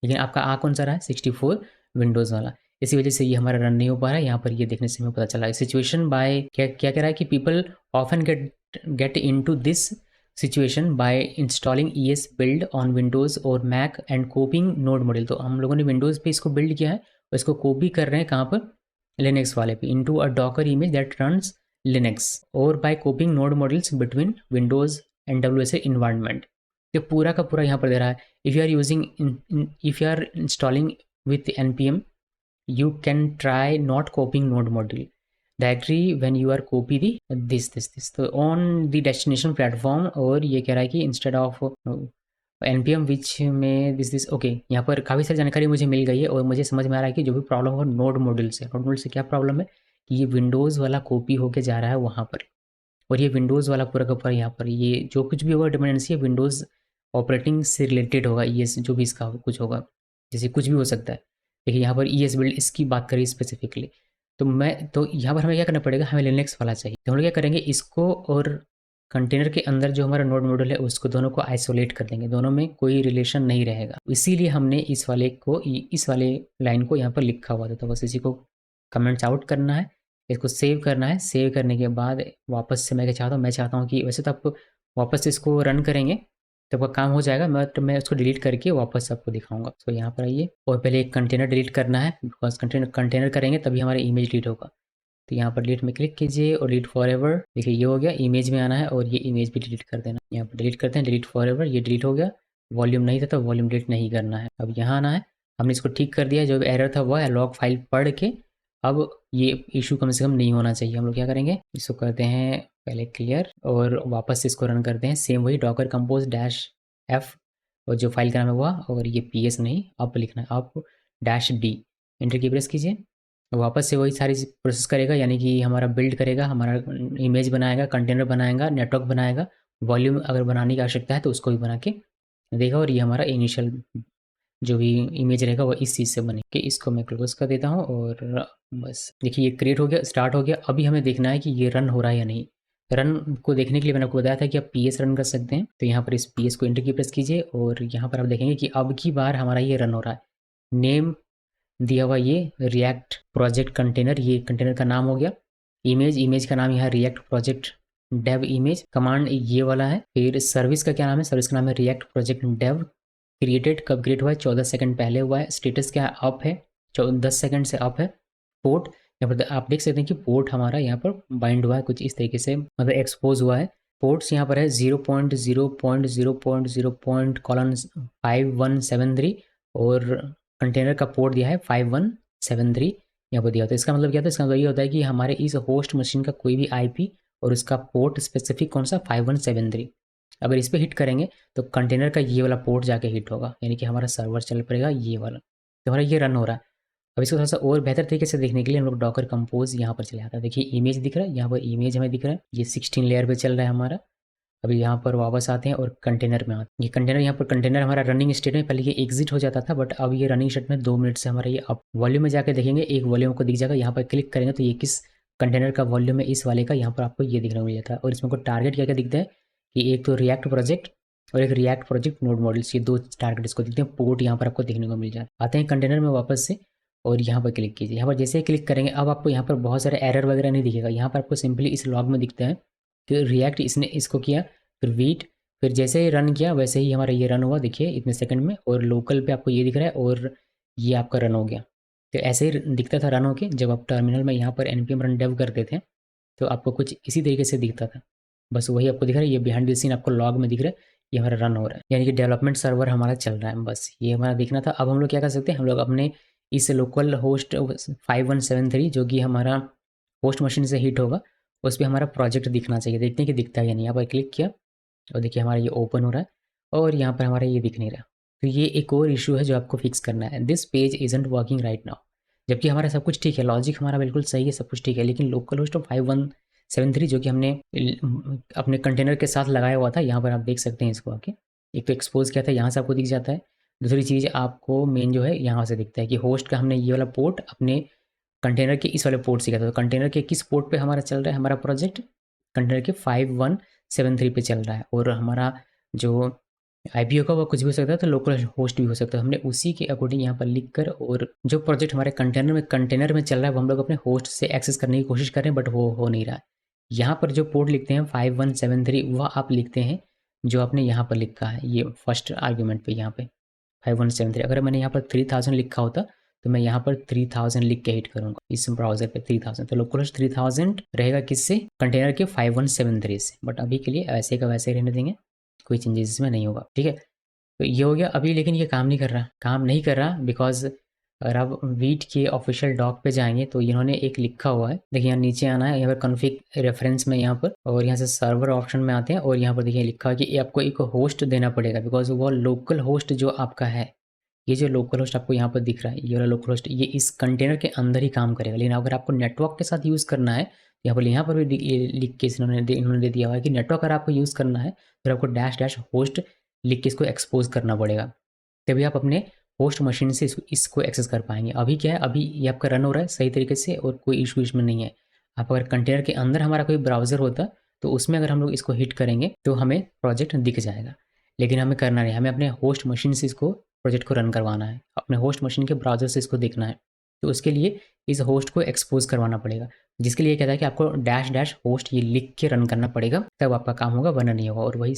लेकिन आपका आ कौन सा रहा है 64 विंडोज़ वाला। इसी वजह से ये हमारा रन नहीं हो पा रहा है। यहाँ पर ये देखने से हमें पता चला सिचुएशन बाय क्या क्या कह रहा है कि people often get into this situation by installing ES build on Windows और Mac and copying node module. तो हम लोगों ने विंडोज़ पे इसको बिल्ड किया है और इसको कॉपी कर रहे हैं कहाँ पर, लिनक्स वाले पे, into a Docker image that runs Linux और by copying node modules between Windows and WSA environment. ये पूरा का पूरा यहाँ पर दे रहा है। If you are installing with npm you can try not copying node module। Directory when you are copy the this to on the destination platform, और ये कह रहा है कि इंस्टेड ऑफ एनपीएम विच में दिस ओके। यहाँ पर काफ़ी सारी जानकारी मुझे मिल गई है और मुझे समझ में आ रहा है कि जो भी प्रॉब्लम हो नोड मॉड्यूल से, नोड मॉड्यूल से क्या प्रॉब्लम है कि ये विंडोज़ वाला कॉपी होके जा रहा है वहाँ पर, और ये विंडोज़ वाला पूरा का पूरा यहाँ पर ये जो कुछ भी होगा डिपेंडेंसी है विंडोज़ ऑपरेटिंग से रिलेटेड होगा। ई जो भी इसका कुछ होगा, जैसे कुछ भी हो सकता है। देखिए यहाँ पर ई एस बिल्ड इसकी बात करिए स्पेसिफिकली, तो यहाँ पर हमें क्या करना पड़ेगा, हमें लिनक्स वाला चाहिए। तो हम लोग क्या करेंगे, इसको और कंटेनर के अंदर जो हमारा नोड मॉड्यूल है उसको दोनों को आइसोलेट कर देंगे, दोनों में कोई रिलेशन नहीं रहेगा। इसीलिए हमने इस वाले लाइन को यहाँ पर लिखा हुआ था। तो बस इसी को कमेंट्स आउट करना है, इसको सेव करना है। सेव करने के बाद वापस से मैं क्या चाहता हूँ, मैं चाहता हूँ कि वैसे तो आप वापस से इसको रन करेंगे तो आपका काम हो जाएगा, मैं उसको डिलीट करके वापस आपको दिखाऊंगा। तो यहाँ पर आइए, और पहले एक कंटेनर डिलीट करना है, बिकॉज कंटेनर करेंगे तभी हमारा इमेज डिलीट होगा। तो यहाँ पर डिलीट में क्लिक कीजिए और डिलीट फॉर एवर। देखिए ये हो गया, इमेज में आना है और ये इमेज भी डिलीट कर देना। यहाँ पर डिलीट करते हैं, डिलीट फॉर एवर, ये डिलीट हो गया। वॉल्यूम नहीं था तो वॉल्यूम डिलीट नहीं करना है। अब यहाँ आना है, हमने इसको ठीक कर दिया, जो एरर था वह लॉग फाइल पढ़ के अब ये इशू कम से कम नहीं होना चाहिए। हम लोग क्या करेंगे, इसको करते हैं पहले क्लियर और वापस से इसको रन करते हैं। सेम वही डॉकर कंपोज डैश एफ और जो फाइल का नाम है वह, और ये पी एस नहीं अप लिखना है, अप डैश डी। एंटर की प्रेस कीजिए, वापस से वही सारी प्रोसेस करेगा, यानी कि हमारा बिल्ड करेगा, हमारा इमेज बनाएगा, कंटेनर बनाएगा, नेटवर्क बनाएगा, वॉल्यूम अगर बनाने की आवश्यकता है तो उसको भी बना के देगा, और ये हमारा इनिशियल जो भी इमेज रहेगा वो इस चीज़ से बने। कि इसको मैं क्लोज कर देता हूँ और बस देखिए ये क्रिएट हो गया, स्टार्ट हो गया। अभी हमें देखना है कि ये रन हो रहा है या नहीं। रन को देखने के लिए मैंने आपको बताया था कि आप पी एस रन कर सकते हैं। तो यहाँ पर इस पी एस को एंटर की प्रेस कीजिए और यहाँ पर आप देखेंगे कि अब की बार हमारा ये रन हो रहा है। नेम दिया हुआ ये रिएक्ट प्रोजेक्ट कंटेनर, ये कंटेनर का नाम हो गया। इमेज का नाम यहाँ react project dev image, command ये वाला है। फिर सर्विस का क्या नाम है, सर्विस का नाम है रिएक्ट प्रोजेक्ट डेव। क्रिएटेड कब क्रिएट हुआ है, 14 सेकंड पहले हुआ है। स्टेटस क्या है, अप है, 10 सेकंड से अप है। पोर्ट यहाँ पर आप देख सकते हैं कि पोर्ट हमारा यहाँ पर बाइंड हुआ है कुछ इस तरीके से, मतलब एक्सपोज हुआ है। पोर्ट्स यहाँ पर है 0.0.0.0.5173 और कंटेनर का पोर्ट दिया है 5173 यहाँ पर दिया होता है। इसका मतलब क्या था, इसका मतलब ये होता है कि हमारे इस होस्ट मशीन का कोई भी आईपी और उसका पोर्ट स्पेसिफिक कौन सा 5173, अगर इस पर हिट करेंगे तो कंटेनर का ये वाला पोर्ट जाके हिट होगा, यानी कि हमारा सर्वर चल पड़ेगा ये वाला। तो हमारा ये रन हो रहा है। अब इसको थोड़ा सा और बेहतर तरीके से देखने के लिए हम लोग डॉकर कंपोज यहाँ पर चले जाता है। देखिए इमेज दिख रहा है, यहाँ पर इमेज हमें दिख रहा है, ये 16 लेयर पे चल रहा है हमारा। अभी यहाँ पर वापस आते हैं और कंटेनर में आते हैं। ये कंटेनर, यहाँ पर कंटेनर हमारा रनिंग स्टेट में, पहले ये एग्जिट हो जाता था बट अब ये रनिंग स्टेट में 2 मिनट से हमारा ये अप। वॉल्यूम में जाकर देखेंगे, एक वॉल्यूम को दिख जाएगा, यहाँ पर क्लिक करेंगे तो ये किस कंटेनर का वॉल्यूम है इस वाले का, यहाँ पर आपको ये दिखने को मिल जाता है। और इसमें को टारगेट क्या क्या दिखता है कि एक तो रिएक्ट प्रोजेक्ट और एक रिएक्ट प्रोजेक्ट नोड मॉडल्स, ये 2 टारगेट इसको दिखते हैं। पोर्ट यहाँ पर आपको देखने को मिल जाता है। आते हैं कंटेनर में वापस से और यहाँ पर क्लिक कीजिए। यहाँ पर जैसे ही क्लिक करेंगे अब आपको यहाँ पर बहुत सारे एरर वगैरह नहीं दिखेगा, यहाँ पर आपको सिंपली इस लॉग में दिखता है कि रिएक्ट इसने इसको किया, फिर वेट, फिर जैसे ही रन किया वैसे ही हमारा ये रन हुआ, देखिए इतने सेकंड में, और लोकल पे आपको ये दिख रहा है और ये आपका रन हो गया। तो ऐसे ही दिखता था रन होके, जब आप टर्मिनल में यहाँ पर npm रन डेव करते थे तो आपको कुछ इसी तरीके से दिखता था। बस वही आपको दिख रहा है, ये बिहाइंड द सीन आपको लॉग में दिख रहा है, ये हमारा रन हो रहा है, यानी कि डेवलपमेंट सर्वर हमारा चल रहा है। बस ये हमारा देखना था। अब हम लोग क्या कर सकते हैं, हम लोग अपने इस लोकल होस्ट 5173 जो कि हमारा होस्ट मशीन से हिट होगा उस पर हमारा प्रोजेक्ट दिखना चाहिए। देखते हैं कि दिखता है या नहीं। यहाँ पर क्लिक किया और देखिए हमारा ये ओपन हो रहा है और यहाँ पर हमारा ये दिख नहीं रहा। तो ये एक और इशू है जो आपको फिक्स करना है। This page isn't working right now, जबकि हमारा सब कुछ ठीक है, लॉजिक हमारा बिल्कुल सही है, सब कुछ ठीक है, लेकिन लोकल होस्ट 5173 जो कि हमने अपने कंटेनर के साथ लगाया हुआ था, यहाँ पर आप देख सकते हैं इसको आके। एक तो एक्सपोज किया था, यहाँ से आपको दिख जाता है। दूसरी चीज़ आपको मेन जो है यहाँ से दिखता है कि होस्ट का हमने ये वाला पोर्ट अपने कंटेनर के इस वाले पोर्ट से किया था। तो कंटेनर के किस पोर्ट पे हमारा चल रहा है हमारा प्रोजेक्ट, कंटेनर के 5173 पे चल रहा है, और हमारा जो आईपी होगा वो कुछ भी हो सकता है, तो लोकल होस्ट भी हो सकता है। हमने उसी के अकॉर्डिंग यहाँ पर लिख कर, और जो प्रोजेक्ट हमारे कंटेनर में चल रहा है वो हम लोग अपने होस्ट से एक्सेस करने की कोशिश कर रहे हैं बट वो हो नहीं रहा है। यहाँ पर जो पोर्ट लिखते हैं 5173 वह आप लिखते हैं जो आपने यहाँ पर लिखा है, ये फर्स्ट आर्ग्यूमेंट पे यहाँ पे 5173। अगर मैंने यहाँ पर 3000 लिखा होता तो मैं यहाँ पर 3000 लिख के हिट करूँगा इस ब्राउजर पे 3000, तो लोकल होस्ट 3000 रहेगा किससे, कंटेनर के 5173 से। बट अभी के लिए ऐसे का वैसे ही रहने देंगे, कोई चेंजेस इसमें नहीं होगा, ठीक है। तो ये हो गया अभी, लेकिन ये काम नहीं कर रहा बिकॉज अगर आप वीट के ऑफिशियल डॉक पे जाएंगे तो इन्होंने एक लिखा हुआ है, देखिए यहाँ नीचे आना है, यहाँ पर कॉन्फ़िग रेफरेंस में यहाँ पर, और यहाँ से सर्वर ऑप्शन में आते हैं और यहाँ पर देखिए लिखा है कि आपको एक होस्ट देना पड़ेगा, बिकॉज वो लोकल होस्ट जो आपका है, ये जो लोकल होस्ट आपको यहाँ पर दिख रहा है, ये वाला लोकल होस्ट, ये इस कंटेनर के अंदर ही काम करेगा। लेकिन अगर आपको नेटवर्क के साथ यूज़ करना है, यहाँ पर भी लिख के इन्होंने दे दिया हुआ है कि नेटवर्क अगर आपको यूज़ करना है फिर आपको डैश डैश होस्ट लिख के इसको एक्सपोज करना पड़ेगा, तभी आप अपने होस्ट मशीन से इसको एक्सेस कर पाएंगे। अभी क्या है, अभी ये आपका रन हो रहा है सही तरीके से और कोई इशू इसमें नहीं है। आप अगर कंटेनर के अंदर हमारा कोई ब्राउज़र होता तो उसमें अगर हम लोग इसको हिट करेंगे तो हमें प्रोजेक्ट दिख जाएगा, लेकिन हमें करना नहीं, हमें अपने होस्ट मशीन से इसको प्रोजेक्ट को रन करवाना है, अपने होस्ट मशीन के ब्राउज़र से इसको देखना है। तो उसके लिए इस होस्ट को एक्सपोज करवाना पड़ेगा, जिसके लिए कहता है कि आपको डैश डैश होस्ट ये लिख के रन करना पड़ेगा, तब आपका काम होगा, वरना नहीं होगा। और वही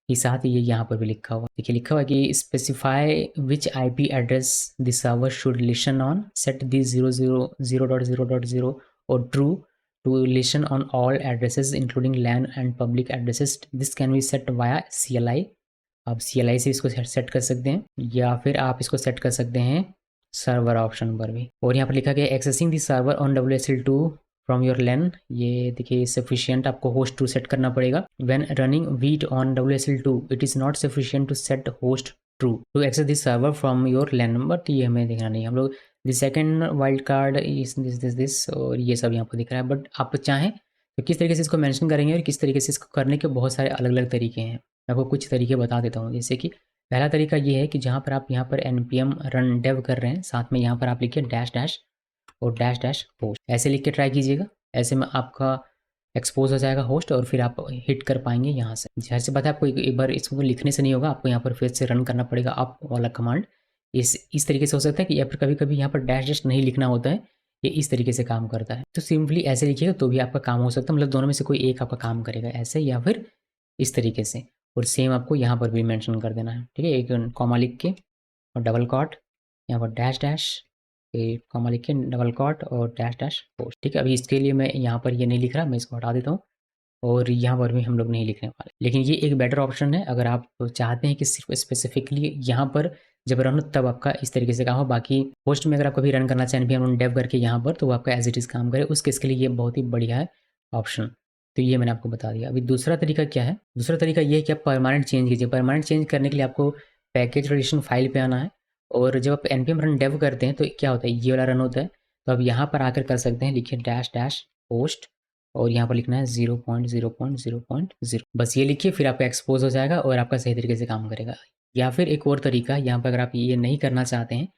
साथ ये यहाँ पर भी लिखा हुआ, देखिए लिखा हुआ कि specify which IP address the server should listen on, set the 0.0.0 और true to listen on all addresses including LAN and public addresses. This can be set via CLI। आप CLI से इसको सेट कर सकते हैं, या फिर आप इसको सेट कर सकते हैं सर्वर ऑप्शन पर भी। और यहाँ पर लिखा गया accessing the server on WSL2 from your LAN, ये देखिए सफिशियंट आपको होस्ट टू सेट करना पड़ेगा। When running Vite on WSL2 it is not sufficient to set host true to access this server from your LAN, but ये हमें देखना नहीं, हम लोग the second wildcard is this और ये सब यहाँ पर दिख रहा है। बट आप चाहें तो किस तरीके से इसको मेंशन करेंगे और किस तरीके से इसको करने के बहुत सारे अलग अलग तरीके हैं। मैं आपको कुछ तरीके बता देता हूँ, जैसे कि पहला तरीका ये है कि जहाँ पर आप यहाँ पर npm रन डेव कर रहे हैं, साथ में यहाँ पर आप लिखिए डैश डैश और डैश डैश होस्ट, ऐसे लिख के ट्राई कीजिएगा। ऐसे में आपका एक्सपोज हो जाएगा होस्ट और फिर आप हिट कर पाएंगे यहाँ से। जैसे से बात है, आपको एक बार इसको लिखने से नहीं होगा, आपको यहाँ पर फिर से रन करना पड़ेगा आप वाला कमांड। इस तरीके से हो सकता है कि या फिर कभी कभी यहाँ पर डैश डैश नहीं लिखना होता है, ये इस तरीके से काम करता है। तो सिंपली ऐसे लिखिएगा तो भी आपका काम हो सकता है, मतलब दोनों में से कोई एक आपका काम करेगा, ऐसे या फिर इस तरीके से। और सेम आपको यहाँ पर भी मेंशन कर देना है, ठीक है, एक कॉमा लिख के और डबल कॉट, यहाँ पर डैश डैश, एक कॉमा लिख के डबल कॉट और डैश डैश पोस्ट, ठीक है। अभी इसके लिए मैं यहाँ पर ये नहीं लिख रहा, मैं इसको हटा देता हूँ और यहाँ पर भी हम लोग नहीं लिखने वाले। लेकिन ये एक बेटर ऑप्शन है अगर आप चाहते हैं कि सिर्फ स्पेसिफिकली यहाँ पर जब रन हो तब आपका इस तरीके से काम हो। बाकी होस्ट में अगर आप कभी रन करना चाहें भी हम डेव करके यहाँ पर, तो वो आपका एज इट इज़ काम करे, उस केस के लिए ये बहुत ही बढ़िया है ऑप्शन। तो ये मैंने आपको बता दिया। अभी दूसरा तरीका क्या है, दूसरा तरीका ये है कि आप परमानेंट चेंज कीजिए। परमानेंट चेंज करने के लिए आपको पैकेज रजिस्ट्रेशन फाइल पे आना है, और जब आप npm रन डेव करते हैं तो क्या होता है, ये वाला रन होता है, तो आप यहाँ पर आकर कर सकते हैं, लिखिए डैश डैश होस्ट और यहाँ पर लिखना है 0.0.0.0, बस ये लिखिए, फिर आपका एक्सपोज हो जाएगा और आपका सही तरीके से काम करेगा। या फिर एक और तरीका, यहाँ पर अगर आप ये नहीं करना चाहते हैं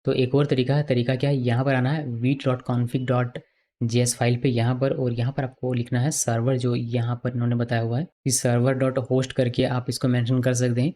तो एक और तरीका है। तरीका क्या है, यहाँ पर आना है vit.config.js फाइल पे यहाँ पर, और यहाँ पर आपको लिखना है सर्वर, जो यहाँ पर इन्होंने बताया हुआ है कि सर्वर डॉट होस्ट करके आप इसको मेंशन कर सकते हैं,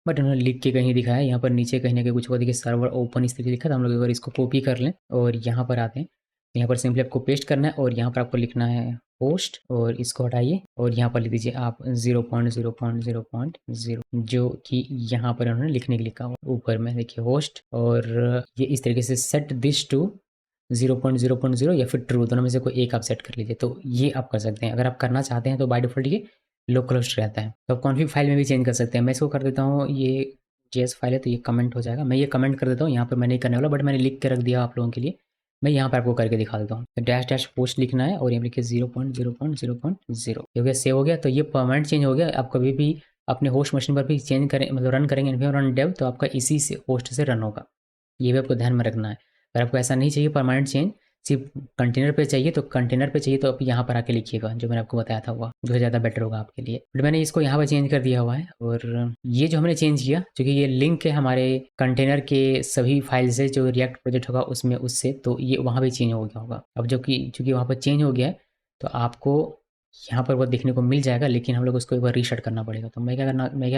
बट उन्होंने लिख के कहीं दिखाया है। यहाँ पर नीचे कहीं ना कहीं कुछ हुआ, देखिए सर्वर ओपन इस तरीके लिखा था। हम लोग अगर इसको कॉपी कर लें और यहाँ पर आते हैं, यहाँ पर सिंपली आपको पेस्ट करना है और यहाँ पर आपको लिखना है होस्ट और इसको हटाइए और यहाँ पर लिख दीजिए आप 0.0.0.0, जो कि यहाँ पर उन्होंने लिखने के लिखा हुआ ऊपर में, देखिए होस्ट, और ये इस तरीके से सेट दिस टू 0.0.0 या फिर ट्रू, दोनों में से कोई एक आप सेट कर लीजिए। तो ये आप कर सकते हैं। अगर आप करना चाहते हैं तो बाय डिफॉल्ट ये लोकल होस्ट रहता है, तो आप कॉन्फिग फाइल में भी चेंज कर सकते हैं। मैं इसको कर देता हूँ, ये JS फाइल है तो ये कमेंट हो जाएगा, मैं ये कमेंट कर देता हूँ। यहाँ पर मैं नहीं करने वाला, बट मैंने लिख के रख दिया आप लोगों के लिए, मैं यहाँ पर आपको करके दिखा देता हूँ। तो डैश डैश पोस्ट लिखना है और यहाँ लिखिए 0.0.0.0, हो गया, सेव हो गया। तो ये परमानेंट चेंज हो गया। आप कभी भी अपने होस्ट मशीन पर भी चेंज करें, मतलब रन करेंगे npm रन डेव, तो आपका इसी से होस्ट से रन होगा, ये भी आपको ध्यान में रखना है। अगर आपको ऐसा नहीं चाहिए परमानेंट चेंज, सिर्फ कंटेनर पे चाहिए, तो कंटेनर पे चाहिए तो आप यहाँ पर आके लिखिएगा जो मैंने आपको बताया था, हुआ जो ज़्यादा बेटर होगा आपके लिए। बट मैंने इसको यहाँ पर चेंज कर दिया हुआ है, और ये जो हमने चेंज किया, क्योंकि ये लिंक है हमारे कंटेनर के सभी फाइल से, जो रिएक्ट प्रोजेक्ट होगा उसमें, उससे, तो ये वहाँ भी चेंज हो गया होगा। अब जो कि चूँकि वहाँ पर चेंज हो गया है तो आपको यहाँ पर वो देखने को मिल जाएगा, लेकिन हम लोग उसको एक बार रीसेट करना पड़ेगा। तो मैं क्या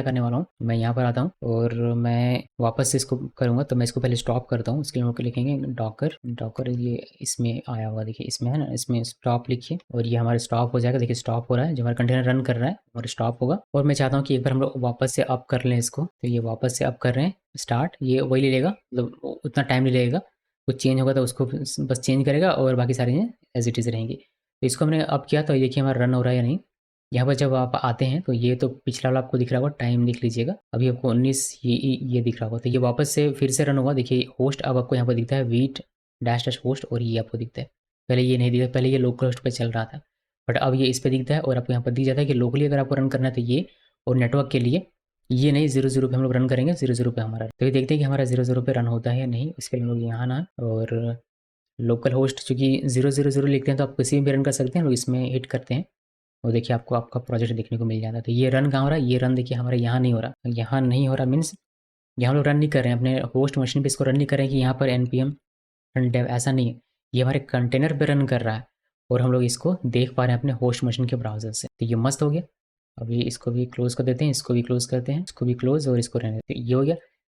करने वाला हूँ, मैं यहाँ पर आता हूँ और मैं वापस से इसको करूँगा। तो मैं इसको पहले स्टॉप करता हूँ, उसके लिए हम लोग लिखेंगे डॉकर, ये इसमें आया हुआ, देखिए इसमें है ना, इसमें स्टॉप लिखिए और ये हमारे स्टॉप हो जाएगा। देखिए स्टॉप हो रहा है, जो हमारा कंटेनर रन कर रहा है हमारा स्टॉप होगा। और मैं चाहता हूँ कि एक बार हम लोग वापस से अप कर लें इसको, तो ये वापस से अप कर रहे हैं स्टार्ट, ये वही ले लेगा, मतलब उतना टाइम नहीं लगेगा। कुछ चेंज होगा तो उसको बस चेंज करेगा और बाकी सारी चीज़ें एज इट इज़ रहेंगी। तो इसको हमने अप किया तो ये देखिए हमारा रन हो रहा है या नहीं, यहाँ पर जब आप आते हैं तो ये तो पिछला वाला आपको दिख रहा होगा, टाइम देख लीजिएगा। अभी आपको 19 ये दिख रहा होगा, तो ये वापस से फिर से रन होगा। देखिए होस्ट अब आपको यहाँ पर दिखता है वीट डैश डैश होस्ट, और ये आपको दिखता है। पहले ये नहीं दिखा, पहले ये लोकल होस्ट पे चल रहा था, बट अब ये इस पे दिखता है और आपको यहाँ पर दिख जाता है कि लोकली अगर आपको रन करना है तो ये, और नेटवर्क के लिए ये नहीं 0 पे हम लोग रन करेंगे, 0 पे हमारा। तो ये देखते हैं कि हमारा 0 पे रन होता है या नहीं। इसके लिए हम लोग यहाँ ना, और लोकल होस्ट चूँकि 0 लिखते हैं तो आप किसी भी रन कर सकते हैं। हम लोग इसमें हिट करते हैं और देखिए आपको आपका प्रोजेक्ट देखने को मिल जाता है। तो ये रन कहाँ हो रहा है, ये रन देखिए हमारे यहाँ नहीं हो रहा। यहाँ नहीं हो रहा मीन्स यहाँ हम लोग रन नहीं कर रहे हैं अपने होस्ट मशीन पे, इसको रन नहीं कर रहे हैं कि यहाँ पर npm रन डेव, ऐसा नहीं है। ये हमारे कंटेनर पे रन कर रहा है और हम लोग इसको देख पा रहे हैं अपने होस्ट मशीन के ब्राउज़र से। तो ये मस्त हो गया। अभी इसको भी क्लोज़ कर देते हैं, इसको भी क्लोज़ करते हैं, इसको भी क्लोज़, और इसको रहने देते हैं। ये हो गया।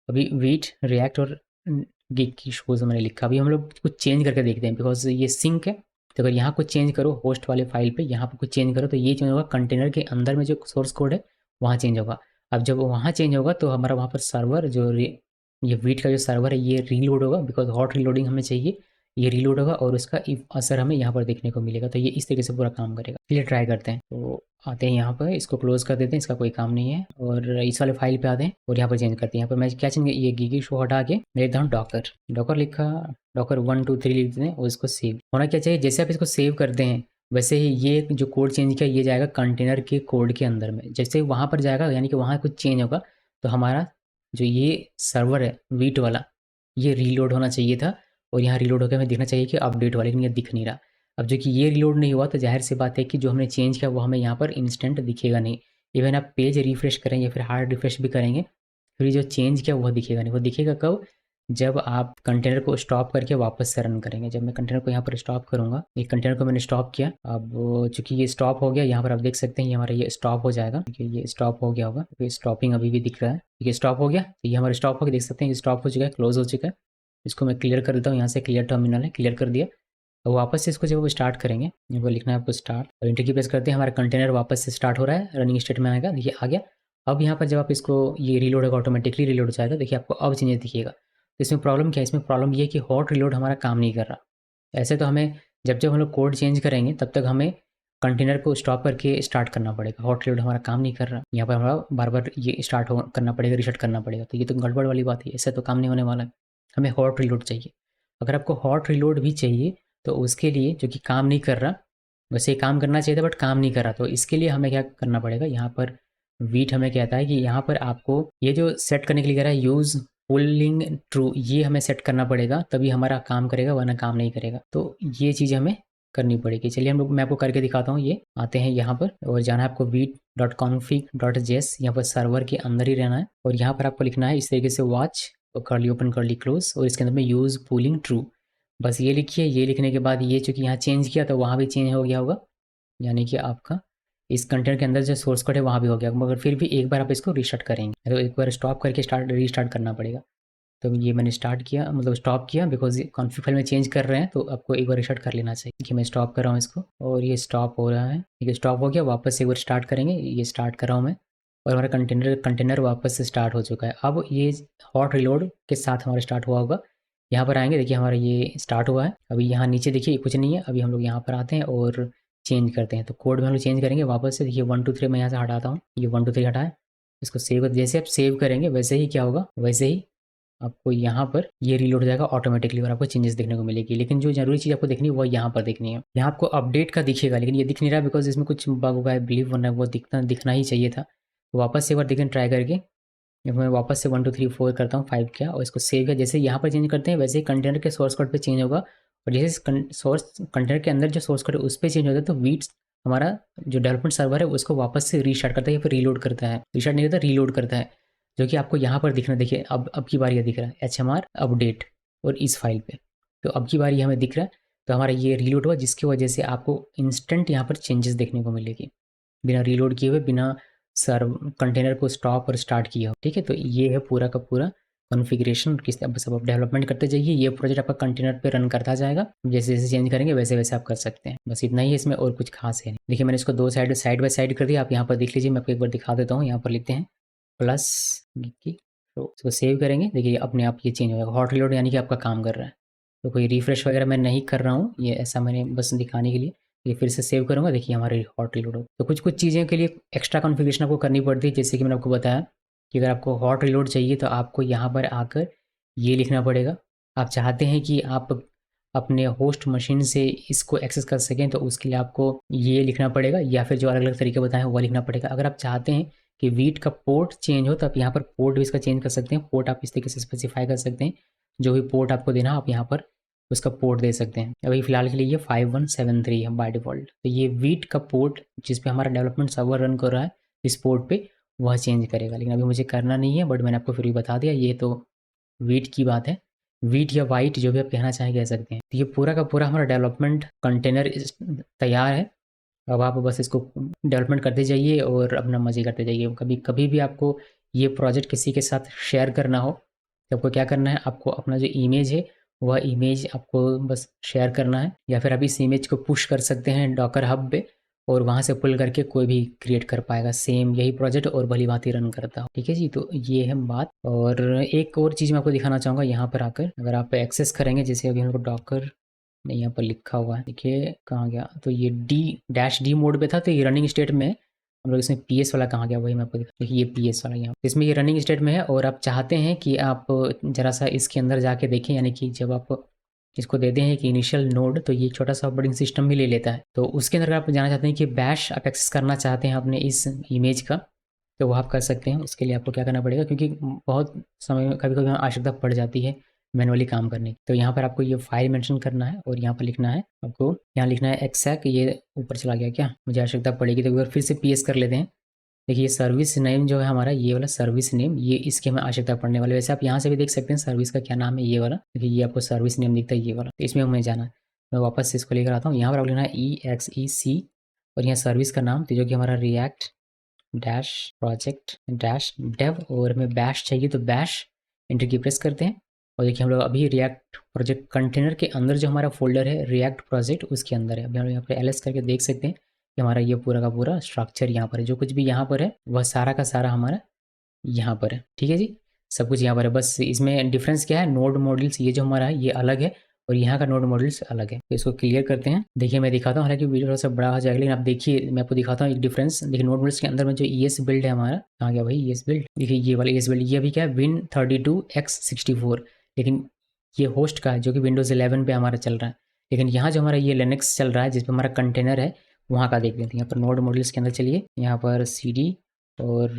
अभी वीट, रिएक्ट और गिग की शोज़ मैंने लिखा। अभी हम लोग कुछ चेंज करके देखते हैं, बिकॉज़ ये सिंक है। तो अगर यहाँ कुछ चेंज करो होस्ट वाले फाइल पे, यहाँ पे कुछ चेंज करो तो ये चेंज होगा। कंटेनर के अंदर में जो सोर्स कोड है वहाँ चेंज होगा। अब जब वहाँ चेंज होगा तो हमारा वहाँ पर सर्वर जो ये वीट का जो सर्वर है ये रीलोड होगा, बिकॉज़ हॉट रीलोडिंग हमें चाहिए। ये रीलोड होगा और उसका असर हमें यहाँ पर देखने को मिलेगा। तो ये इस तरीके से पूरा काम करेगा। चलिए ट्राई करते हैं। तो आते हैं यहाँ पर, इसको क्लोज़ कर देते हैं, इसका कोई काम नहीं है, और इस वाले फाइल पे आते हैं और यहाँ पर चेंज करते हैं। यहाँ पर मैं क्या चेंज, ये गिगी शो हटा के मैं लिखता हूँ डॉकर लिखा, डॉकर 1 2 3 लिख देते हैं और इसको सेव। होना क्या चाहिए, जैसे आप इसको सेव करते हैं वैसे ही ये जो कोड चेंज किया ये जाएगा कंटेनर के कोड के अंदर में। जैसे वहाँ पर जाएगा यानी कि वहाँ कुछ चेंज होगा तो हमारा जो ये सर्वर है वीट वाला, ये रीलोड होना चाहिए था, और यहाँ रीलोड होकर हमें दिखना चाहिए कि अपडेट वाला, लेकिन ये दिख नहीं रहा। अब जो कि ये रीलोड नहीं हुआ तो ज़ाहिर सी बात है कि जो हमने चेंज किया वो हमें यहाँ पर इंस्टेंट दिखेगा नहीं। इवन आप पेज रिफ्रेश करें या फिर हार्ड रिफ्रेश भी करेंगे, फिर जो चेंज किया वो दिखेगा नहीं। वो दिखेगा कब, जब आप कंटेनर को स्टॉप करके वापस से रन करेंगे। जब मैं कंटेनर को यहाँ पर स्टॉप करूँगा, ये कंटेनर को मैंने स्टॉप किया, अब चूँकि ये स्टॉप हो गया, यहाँ पर आप देख सकते हैं ये हमारा ये स्टॉप हो जाएगा, क्योंकि ये स्टॉप हो गया होगा, क्योंकि स्टॉपिंग अभी भी दिख रहा है। ये स्टॉप हो गया, तो ये हमारा स्टॉप हो गया, देख सकते हैं ये स्टॉप हो चुका है, क्लोज हो चुका है। इसको मैं क्लियर कर देता हूँ, यहाँ से क्लियर टर्मिनल है, क्लियर कर दिया। और वापस से इसको जब वो स्टार्ट करेंगे, यहाँ पर लिखना है आपको स्टार्ट, और एंटर की प्रेस करते हैं, हमारा कंटेनर वापस से स्टार्ट हो रहा है, रनिंग स्टेट में आएगा, देखिए आ गया। अब यहाँ पर जब आप इसको ये रीलोड होगा, ऑटोमेटिकली रीलोड हो जाएगा, देखिए आपको अब चेंजेस दिखिएगा। तो इसमें प्रॉब्लम क्या है, इसमें प्रॉब्लम ये है कि हॉट रीलोड हमारा काम नहीं कर रहा। ऐसे तो हमें जब जब हम लोग कोड चेंज करेंगे तब तक हमें कंटेनर को स्टॉप करके स्टार्ट करना पड़ेगा। हॉट रीलोड हमारा काम नहीं कर रहा, यहाँ पर हमारा बार बार ये स्टार्ट हो करना पड़ेगा, रीसेट करना पड़ेगा। तो ये तो गड़बड़ वाली बात है, ऐसे तो काम नहीं होने वाला है। हमें हॉट रीलोड चाहिए। अगर आपको हॉट रीलोड भी चाहिए तो उसके लिए, जो कि काम नहीं कर रहा, वैसे काम करना चाहिए था बट काम नहीं कर रहा, तो इसके लिए हमें क्या करना पड़ेगा, यहाँ पर वीट हमें कहता है कि यहाँ पर आपको ये जो सेट करने के लिए कह रहा है यूज़ पुलिंग ट्रू, ये हमें सेट करना पड़ेगा, तभी हमारा काम करेगा, वरना काम नहीं करेगा। तो ये चीज़ हमें करनी पड़ेगी। चलिए हम लोग, मैं आपको करके दिखाता हूँ। ये आते हैं यहाँ पर और जाना है आपको वीट.config.js, यहाँ पर सर्वर के अंदर ही रहना है, और यहाँ पर आपको लिखना है इस तरीके से वॉच और कर्ली ओपन कर्ली क्लोज, और इसके अंदर में यूज़ पुलिंग ट्रू, बस ये लिखिए। ये लिखने के बाद ये चूँकि यहाँ चेंज किया तो वहाँ भी चेंज हो गया होगा, यानी कि आपका इस कंटेंट के अंदर जो सोर्स कोड है वहाँ भी हो गया, मगर फिर भी एक बार आप इसको रीस्टार्ट करेंगे तो एक बार स्टॉप करके रीस्टार्ट करना पड़ेगा। तो ये मैंने स्टार्ट किया, मतलब स्टॉप किया, बिकॉज कॉन्फ़िग फाइल में चेंज कर रहे हैं तो आपको एक बार रीस्टार्ट कर लेना चाहिए। कि मैं स्टॉप कर रहा हूँ इसको, और ये स्टॉप हो रहा है, ठीक है स्टॉप हो गया। वापस से एक बार स्टार्ट करेंगे, ये स्टार्ट कर रहा हूँ मैं, और हमारा कंटेनर वापस से स्टार्ट हो चुका है। अब ये हॉट रीलोड के साथ हमारा स्टार्ट हुआ होगा। यहाँ पर आएंगे, देखिए हमारा ये स्टार्ट हुआ है। अभी यहाँ नीचे देखिए कुछ नहीं है। अभी हम लोग यहाँ पर आते हैं और चेंज करते हैं, तो कोड में हम लोग चेंज करेंगे वापस से। देखिए 1 2 3 मैं यहाँ से हटाता हूँ, ये 1 2 3 हटाए, इसको सेव, जैसे आप सेव करेंगे वैसे ही क्या होगा, वैसे ही आपको यहाँ पर ये रीलोड हो जाएगा ऑटोमेटिकली और आपको चेंजेस देखने को मिलेगी। लेकिन जो जरूरी चीज़ आपको देखनी है वो यहाँ पर देखनी है। यहाँ आपको अपडेट का दिखेगा, लेकिन ये दिख नहीं रहा बिकॉज इसमें कुछ बग हुआ है, बिलीव वरना वो दिखना ही चाहिए था। तो वापस से एक बार देखें ट्राई करके, मैं वापस से 1 2 3 4 करता हूँ, 5 किया और इसको सेव किया। जैसे यहाँ पर चेंज करते हैं वैसे ही कंटेनर के सोर्स कोड पे चेंज होगा, और जैसे सोर्स कंटेनर के अंदर जो सोर्स कोड है उस पर चेंज होता है तो वीट्स हमारा जो डेवलपमेंट सर्वर है उसको वापस से रीस्टार्ट करता है या फिर रीलोड करता है। रीस्टार्ट नहीं करता, रीलोड करता है, जो कि आपको यहाँ पर दिखना, देखिए अब की बार ये दिख रहा है HMR अपडेट, और इस फाइल पे तो अब की बार ये हमें दिख रहा है। तो हमारा ये रीलोड हुआ, जिसकी वजह से आपको इंस्टेंट यहाँ पर चेंजेस देखने को मिलेगी, बिना रीलोड किए हुए, बिना सर्व कंटेनर को स्टॉप और स्टार्ट किया हो। ठीक है, तो ये है पूरा का पूरा कॉन्फ़िगरेशन। किस अब सब आप डेवलपमेंट करते जाइए, ये प्रोजेक्ट आपका कंटेनर पे रन करता जाएगा। जैसे जैसे चेंज करेंगे वैसे वैसे आप कर सकते हैं। बस इतना ही है इसमें, और कुछ खास है नहीं। देखिए मैंने इसको दो साइड बाय साइड कर दिया, आप यहाँ पर देख लीजिए। मैं आपको एक बार दिखा देता हूँ। यहाँ पर लिखते हैं प्लस की, तो इसको सेव करेंगे, देखिए अपने आप ये चेंज हो जाएगा। हॉट रीलोड यानी कि आपका काम कर रहा है। तो कोई रिफ्रेश वगैरह मैं नहीं कर रहा हूँ, ये ऐसा मैंने बस दिखाने के लिए। ये फिर से सेव करूँगा, देखिए हमारे हॉट रिलोड हो। तो कुछ कुछ चीज़ें के लिए एक्स्ट्रा कॉन्फ़िगरेशन आपको करनी पड़ती है, जैसे कि मैंने आपको बताया कि अगर आपको हॉट रिलोड चाहिए तो आपको यहाँ पर आकर ये लिखना पड़ेगा। आप चाहते हैं कि आप अपने होस्ट मशीन से इसको एक्सेस कर सकें तो उसके लिए आपको ये लिखना पड़ेगा, या फिर जो अलग-अलग तरीके बताए हैं वो लिखना पड़ेगा। अगर आप चाहते हैं कि वीट का पोर्ट चेंज हो तो आप यहाँ पर पोर्ट भी इसका चेंज कर सकते हैं। पोर्ट आप इस तरीके से स्पेसिफ़ाई कर सकते हैं, जो भी पोर्ट आपको देना आप यहाँ पर उसका पोर्ट दे सकते हैं। अभी फ़िलहाल के लिए ये 5173 है बाय डिफ़ॉल्ट। तो ये वीट का पोर्ट जिस पे हमारा डेवलपमेंट सर्वर रन कर रहा है, इस पोर्ट पे वह चेंज करेगा। लेकिन अभी मुझे करना नहीं है, बट मैंने आपको फिर भी बता दिया, ये तो वीट की बात है। वीट या वाइट जो भी आप कहना चाहें कह सकते हैं। तो ये पूरा का पूरा हमारा डेवलपमेंट कंटेनर तैयार है। अब आप बस इसको डेवलपमेंट करते जाइए और अपना मज़े करते जाइए। कभी कभी भी आपको ये प्रोजेक्ट किसी के साथ शेयर करना हो तो आपको क्या करना है, आपको अपना जो इमेज है वह इमेज आपको बस शेयर करना है, या फिर आप इस इमेज को पुश कर सकते हैं डॉकर हब पे और वहाँ से पुल करके कोई भी क्रिएट कर पाएगा सेम यही प्रोजेक्ट और भली भांति रन करता हो। ठीक है जी, तो ये है बात। और एक और चीज़ मैं आपको दिखाना चाहूँगा यहाँ पर आकर, अगर आप एक्सेस करेंगे, जैसे अभी हम लोग डॉकर नहीं यहाँ पर लिखा हुआ है, देखिए कहाँ गया, तो ये डी मोड पे था, तो ये रनिंग स्टेट में है। हम लोग इसमें पीएस वाला कहाँ गया, वही मैं आपको देखिए ये पीएस वाला यहाँ, इसमें ये रनिंग स्टेट में है। और आप चाहते हैं कि आप ज़रा सा इसके अंदर जाके देखें, यानी कि जब आप इसको देते हैं कि इनिशियल नोड, तो ये छोटा सा ऑपरेटिंग सिस्टम भी ले लेता है। तो उसके अंदर आप जाना चाहते हैं कि बैश आप एक्सेस करना चाहते हैं अपने इस इमेज का, तो वो आप कर सकते हैं। उसके लिए आपको क्या करना पड़ेगा, क्योंकि बहुत समय में कभी कभी आवश्यकता पड़ जाती है मैनुअली काम करने की, तो यहाँ पर आपको ये फाइल मेंशन करना है और यहाँ पर लिखना है, आपको यहाँ लिखना है एक्सैक। ये ऊपर चला गया क्या, मुझे आवश्यकता पड़ेगी तो एक बार फिर से पीएस कर लेते हैं। देखिए सर्विस नेम जो है हमारा, ये वाला सर्विस नेम, ये इसकी हमें आवश्यकता पड़ने वाली है। वैसे आप यहाँ से भी देख सकते हैं सर्विस का क्या नाम है, ये वाला, देखिए ये आपको सर्विस नेम दिखता है ये वाला, तो इसमें हमें जाना है। मैं वापस से इसको लेकर आता हूँ, यहाँ पर आप लिखना है EXEC और यहाँ सर्विस का नाम, तो जो कि हमारा react dash project dash dev, और हमें बैश चाहिए तो बैश एंटर की प्रेस करते हैं। और देखिए हम लोग अभी रिएक्ट प्रोजेक्ट कंटेनर के अंदर जो हमारा फोल्डर है रिएक्ट प्रोजेक्ट, उसके अंदर है। अभी हम लोग यहाँ पर एलएस करके देख सकते हैं कि हमारा ये पूरा का पूरा स्ट्रक्चर यहाँ पर है, जो कुछ भी यहाँ पर है वह सारा का सारा हमारा यहाँ पर है। ठीक है जी, सब कुछ यहाँ पर है। बस इसमें डिफरेंस क्या है, नोड मॉड्यूल्स ये जो हमारा है ये अलग है और यहाँ का नोड मॉड्यूल्स अलग है। तो इसको क्लियर करते हैं। देखिए मैं दिखाता हूँ, हालांकि वीडियो थोड़ा सा बड़ा हो जाएगा, लेकिन आप देखिए मैं आपको दिखाता हूँ एक डिफरेंस। देखिए नोड मॉड्यूल्स के अंदर में जो ES बिल्ड है हमारा, कहाँ गया भाई ES बिल्ड, देखिए ये वाला ES बिल्ड, ये अभी क्या है Win32x64, लेकिन ये होस्ट का है जो कि Windows 11 पे हमारा चल रहा है। लेकिन यहाँ जो हमारा ये लिनक्स चल रहा है जिस पर हमारा कंटेनर है, वहाँ का देख लेते हैं। यहाँ पर नोड मॉड्यूल्स के अंदर चलिए, यहाँ पर CD और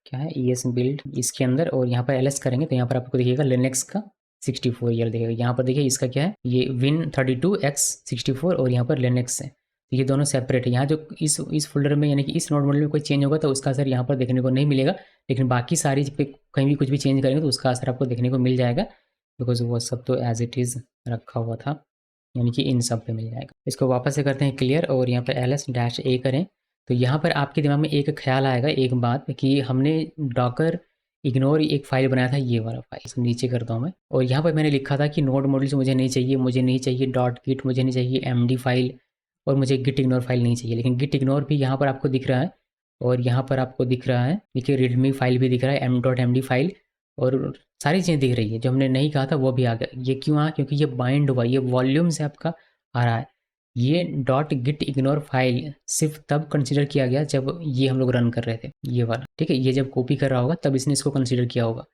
क्या है ES बिल्ड इसके अंदर, और यहाँ पर LS करेंगे तो यहाँ पर आपको देखिएगा लिनक्स का 64 ईयर दिखेगा। यहाँ पर देखिए इसका क्या है, ये Win32x64 और यहाँ पर लिनक्स है, तो ये दोनों सेपरेट है। यहाँ जो इस फोल्डर में यानी कि इस नोड मॉड्यूल में कोई चेंज होगा तो उसका असर यहाँ पर देखने को नहीं मिलेगा, लेकिन बाकी सारी पे कहीं भी कुछ भी चेंज करेंगे तो उसका असर आपको देखने को मिल जाएगा, बिकॉज वो सब तो एज इट इज़ रखा हुआ था, यानी कि इन सब पे मिल जाएगा। इसको वापस से करते हैं क्लियर और यहाँ पर LS-A करें, तो यहाँ पर आपके दिमाग में एक ख्याल आएगा, एक बात कि हमने डॉकर इग्नोर एक फ़ाइल बनाया था, ये वाला फाइल, इसको नीचे करता हूँ मैं, और यहाँ पर मैंने लिखा था कि नोड मॉड्यूल्स मुझे नहीं चाहिए, .git मुझे नहीं चाहिए, MD फाइल, और मुझे गिट इग्नोर फाइल नहीं चाहिए। लेकिन गिट इग्नोर भी यहाँ पर आपको दिख रहा है और यहाँ पर आपको दिख रहा है, देखिए रीडमी फाइल भी दिख रहा है, m.md फाइल, और सारी चीज़ें दिख रही है। जो हमने नहीं कहा था वो भी आ गया। ये क्यों आया, क्योंकि ये बाइंड हुआ, ये वॉल्यूम से आपका आ रहा है। ये .git ignore फाइल सिर्फ तब कंसीडर किया गया जब ये हम लोग रन कर रहे थे, ये वाला, ठीक है। ये जब कॉपी कर रहा होगा तब इसने इसको कंसीडर किया होगा।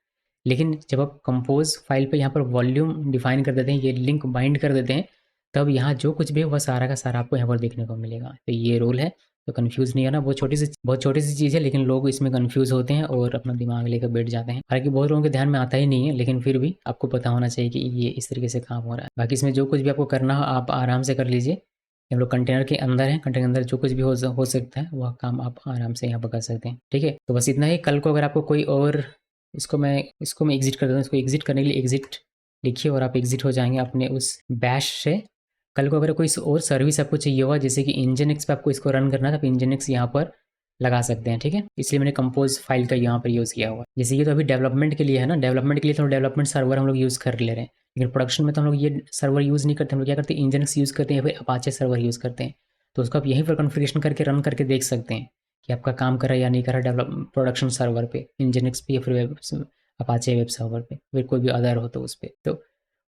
लेकिन जब आप कंपोज फाइल पे यहाँ पर वॉल्यूम डिफाइन कर देते हैं, ये लिंक बाइंड कर देते हैं, तब यहाँ जो कुछ भी है वह सारा का सारा आपको यहाँ पर देखने को मिलेगा। तो ये रूल है, तो कन्फ्यूज़ नहीं होना। बहुत छोटी सी चीज़ है, लेकिन लोग इसमें कन्फ्यूज़ होते हैं और अपना दिमाग लेकर बैठ जाते हैं। हालांकि बहुत लोगों के ध्यान में आता ही नहीं है, लेकिन फिर भी आपको पता होना चाहिए कि ये इस तरीके से काम हो रहा है। बाकी इसमें जो कुछ भी आपको करना हो आप आराम से कर लीजिए। हम लोग कंटेनर के अंदर हैं, कंटेनर के अंदर जो कुछ भी हो सकता है वह काम आप आराम से यहाँ पर कर सकते हैं। ठीक है, तो बस इतना ही। कल को अगर आपको कोई और इसको मैं एग्जिट कर देता हूँ। इसको एग्जिट करने के लिए एग्जिट लिखिए और आप एग्जिट हो जाएंगे अपने उस बैश से। कल को अगर कोई और सर्विस आपको चाहिए होगा, जैसे कि इंजनएक्स पे आपको इसको रन करना है, तो आप इंजनएक्स यहाँ पर लगा सकते हैं। ठीक है, इसलिए मैंने कंपोज फाइल का यहाँ पर यूज़ किया हुआ। जैसे ये तो अभी डेवलपमेंट के लिए है ना, डेवलपमेंट के लिए तो डेवलपमेंट सर्वर हम लोग यूज़ कर ले रहे हैं, लेकिन प्रोडक्शन में तो हम लोग ये सर्वर यूज़ नहीं करते। हम लोग क्या करते हैं, इंजनएक्स यूज़ करते हैं या फिर अपाचे सर्वर यूज़ करते हैं। तो उसको आप यहीं पर कॉन्फ़िगरेशन करके रन करके देख सकते हैं कि आपका काम कर रहा है या नहीं कर रहा, डेवलप प्रोडक्शन सर्वर पे इंजनएक्स पे या फिर अपाचे वेब सर्वर पे, फिर कोई भी अदर हो तो उस पर। तो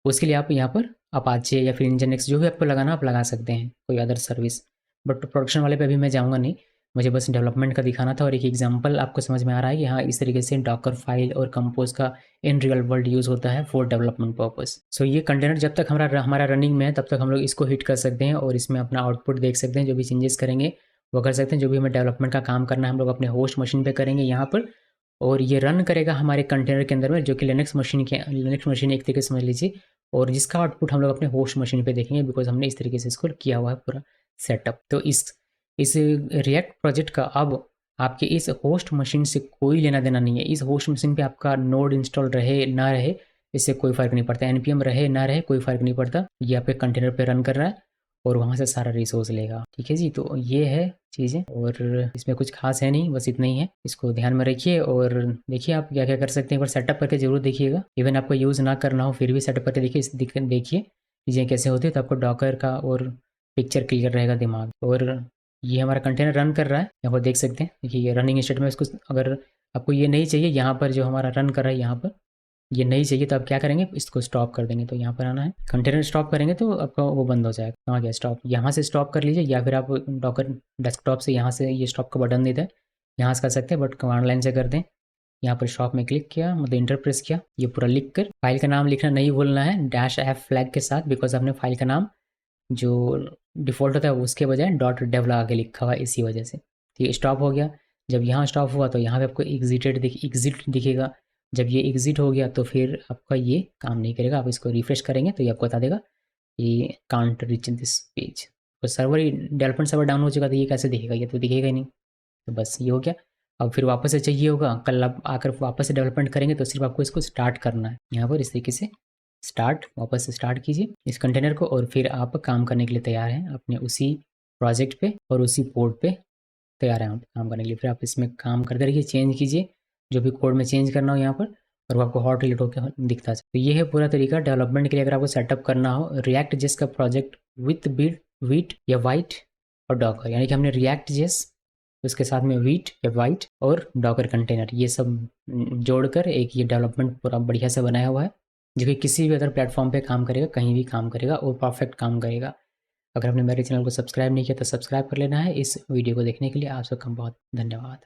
उसके लिए आप यहाँ पर अपाचे या फिर इंजनएक्स जो भी आपको लगाना आप लगा सकते हैं, कोई अदर सर्विस। बट प्रोडक्शन वाले पे अभी मैं जाऊँगा नहीं, मुझे बस डेवलपमेंट का दिखाना था और एक एग्जांपल आपको समझ में आ रहा है कि हाँ, इस तरीके से डॉकर फाइल और कंपोज़ का इन रियल वर्ल्ड यूज़ होता है फॉर डेवलपमेंट पर्पस। सो ये कंटेनर जब तक हमारा रनिंग में है तब तक हम लोग इसको हिट कर सकते हैं और इसमें अपना आउटपुट देख सकते हैं, जो भी चेंजेस करेंगे वो कर सकते हैं। जो भी हमें डेवलपमेंट का काम करना है हम लोग अपने होस्ट मशीन पे करेंगे यहाँ पर, और ये रन करेगा हमारे कंटेनर के अंदर में, जो कि लिनक्स मशीन एक तरीके से समझ लीजिए, और जिसका आउटपुट हम लोग अपने होस्ट मशीन पे देखेंगे, बिकॉज हमने इस तरीके से इसको किया हुआ है पूरा सेटअप। तो इस रिएक्ट प्रोजेक्ट का अब आपके इस होस्ट मशीन से कोई लेना देना नहीं है। इस होस्ट मशीन पे आपका नोड इंस्टॉल रहे ना रहे इससे कोई फ़र्क नहीं पड़ता, npm रहे ना रहे कोई फ़र्क नहीं पड़ता, ये आपके कंटेनर पे रन कर रहा है और वहाँ से सारा रिसोर्स लेगा। ठीक है जी, तो ये है चीज़ें और इसमें कुछ खास है नहीं, बस इतना ही है। इसको ध्यान में रखिए और देखिए आप क्या क्या कर सकते हैं, एक बार सेटअप करके ज़रूर देखिएगा। इवन आपको यूज़ ना करना हो फिर भी सेटअप करके देखिए चीज़ें कैसे होती है, तो आपको डॉकर का और पिक्चर क्लियर रहेगा दिमाग। और ये हमारा कंटेनर रन कर रहा है, यहाँ पर देख सकते हैं। देखिए ये रनिंग स्टेट में इसको, अगर आपको ये नहीं चाहिए यहाँ पर जो हमारा रन कर रहा है यहाँ पर ये नहीं चाहिए, तो आप क्या करेंगे, इसको स्टॉप कर देंगे। तो यहाँ पर आना है, कंटेनर स्टॉप करेंगे तो आपका वो बंद हो जाएगा। कहाँ गया स्टॉप, यहाँ से स्टॉप कर लीजिए, या फिर आप डॉकर डेस्कटॉप से यहाँ से ये स्टॉप का बटन देता है यहाँ से कर सकते हैं, बट कमांड लाइन से कर दें। यहाँ पर स्टॉप में क्लिक किया, मतलब इंटर प्रेस किया, ये पूरा लिख कर फाइल का नाम लिखना नहीं भूलना है -f फ्लैग के साथ, बिकॉज आपने फाइल का नाम जो डिफ़ॉल्ट होता है उसके बजाय .dev लगा के लिखा हुआ है, इसी वजह से। तो ये स्टॉप हो गया। जब यहाँ स्टॉप हुआ तो यहाँ पे आपको एग्ज़िट दिखेगा। जब ये एग्ज़िट हो गया तो फिर आपका ये काम नहीं करेगा। आप इसको रिफ्रेश करेंगे तो ये आपको बता देगा कि कांट रीच दिस पेज। तो सर्वर ही डेवलपमेंट सर्वर डाउन हो चुका, तो ये कैसे दिखेगा, ये तो दिखेगा ही नहीं। तो बस ये हो गया। अब फिर वापस से चाहिए होगा, कल आप आकर वापस से डेवलपमेंट करेंगे तो सिर्फ आपको इसको स्टार्ट करना है। यहाँ पर इस तरीके से वापस से स्टार्ट कीजिए इस कंटेनर को, और फिर आप काम करने के लिए तैयार हैं अपने उसी प्रोजेक्ट पे और उसी पोर्ट पे तैयार हैं आप काम करने के लिए। फिर आप इसमें काम करते रहिए, चेंज कीजिए जो भी कोड में चेंज करना हो यहाँ पर, और वो आपको हॉट रिलेट होकर दिखता है। तो ये है पूरा तरीका डेवलपमेंट के लिए। अगर आपको सेटअप करना हो रिएक्ट जेस का प्रोजेक्ट विथ वीट या वाइट और डॉकर, यानी कि हमने रिएक्ट जेस उसके साथ में वीट या वाइट और डॉकर कंटेनर ये सब जोड़कर एक ये डेवलपमेंट पूरा बढ़िया से बनाया हुआ है, जो कि किसी भी अदर प्लेटफॉर्म पे काम करेगा, कहीं भी काम करेगा और परफेक्ट काम करेगा। अगर आपने मेरे चैनल को सब्सक्राइब नहीं किया तो सब्सक्राइब कर लेना है। इस वीडियो को देखने के लिए आप सबका बहुत धन्यवाद।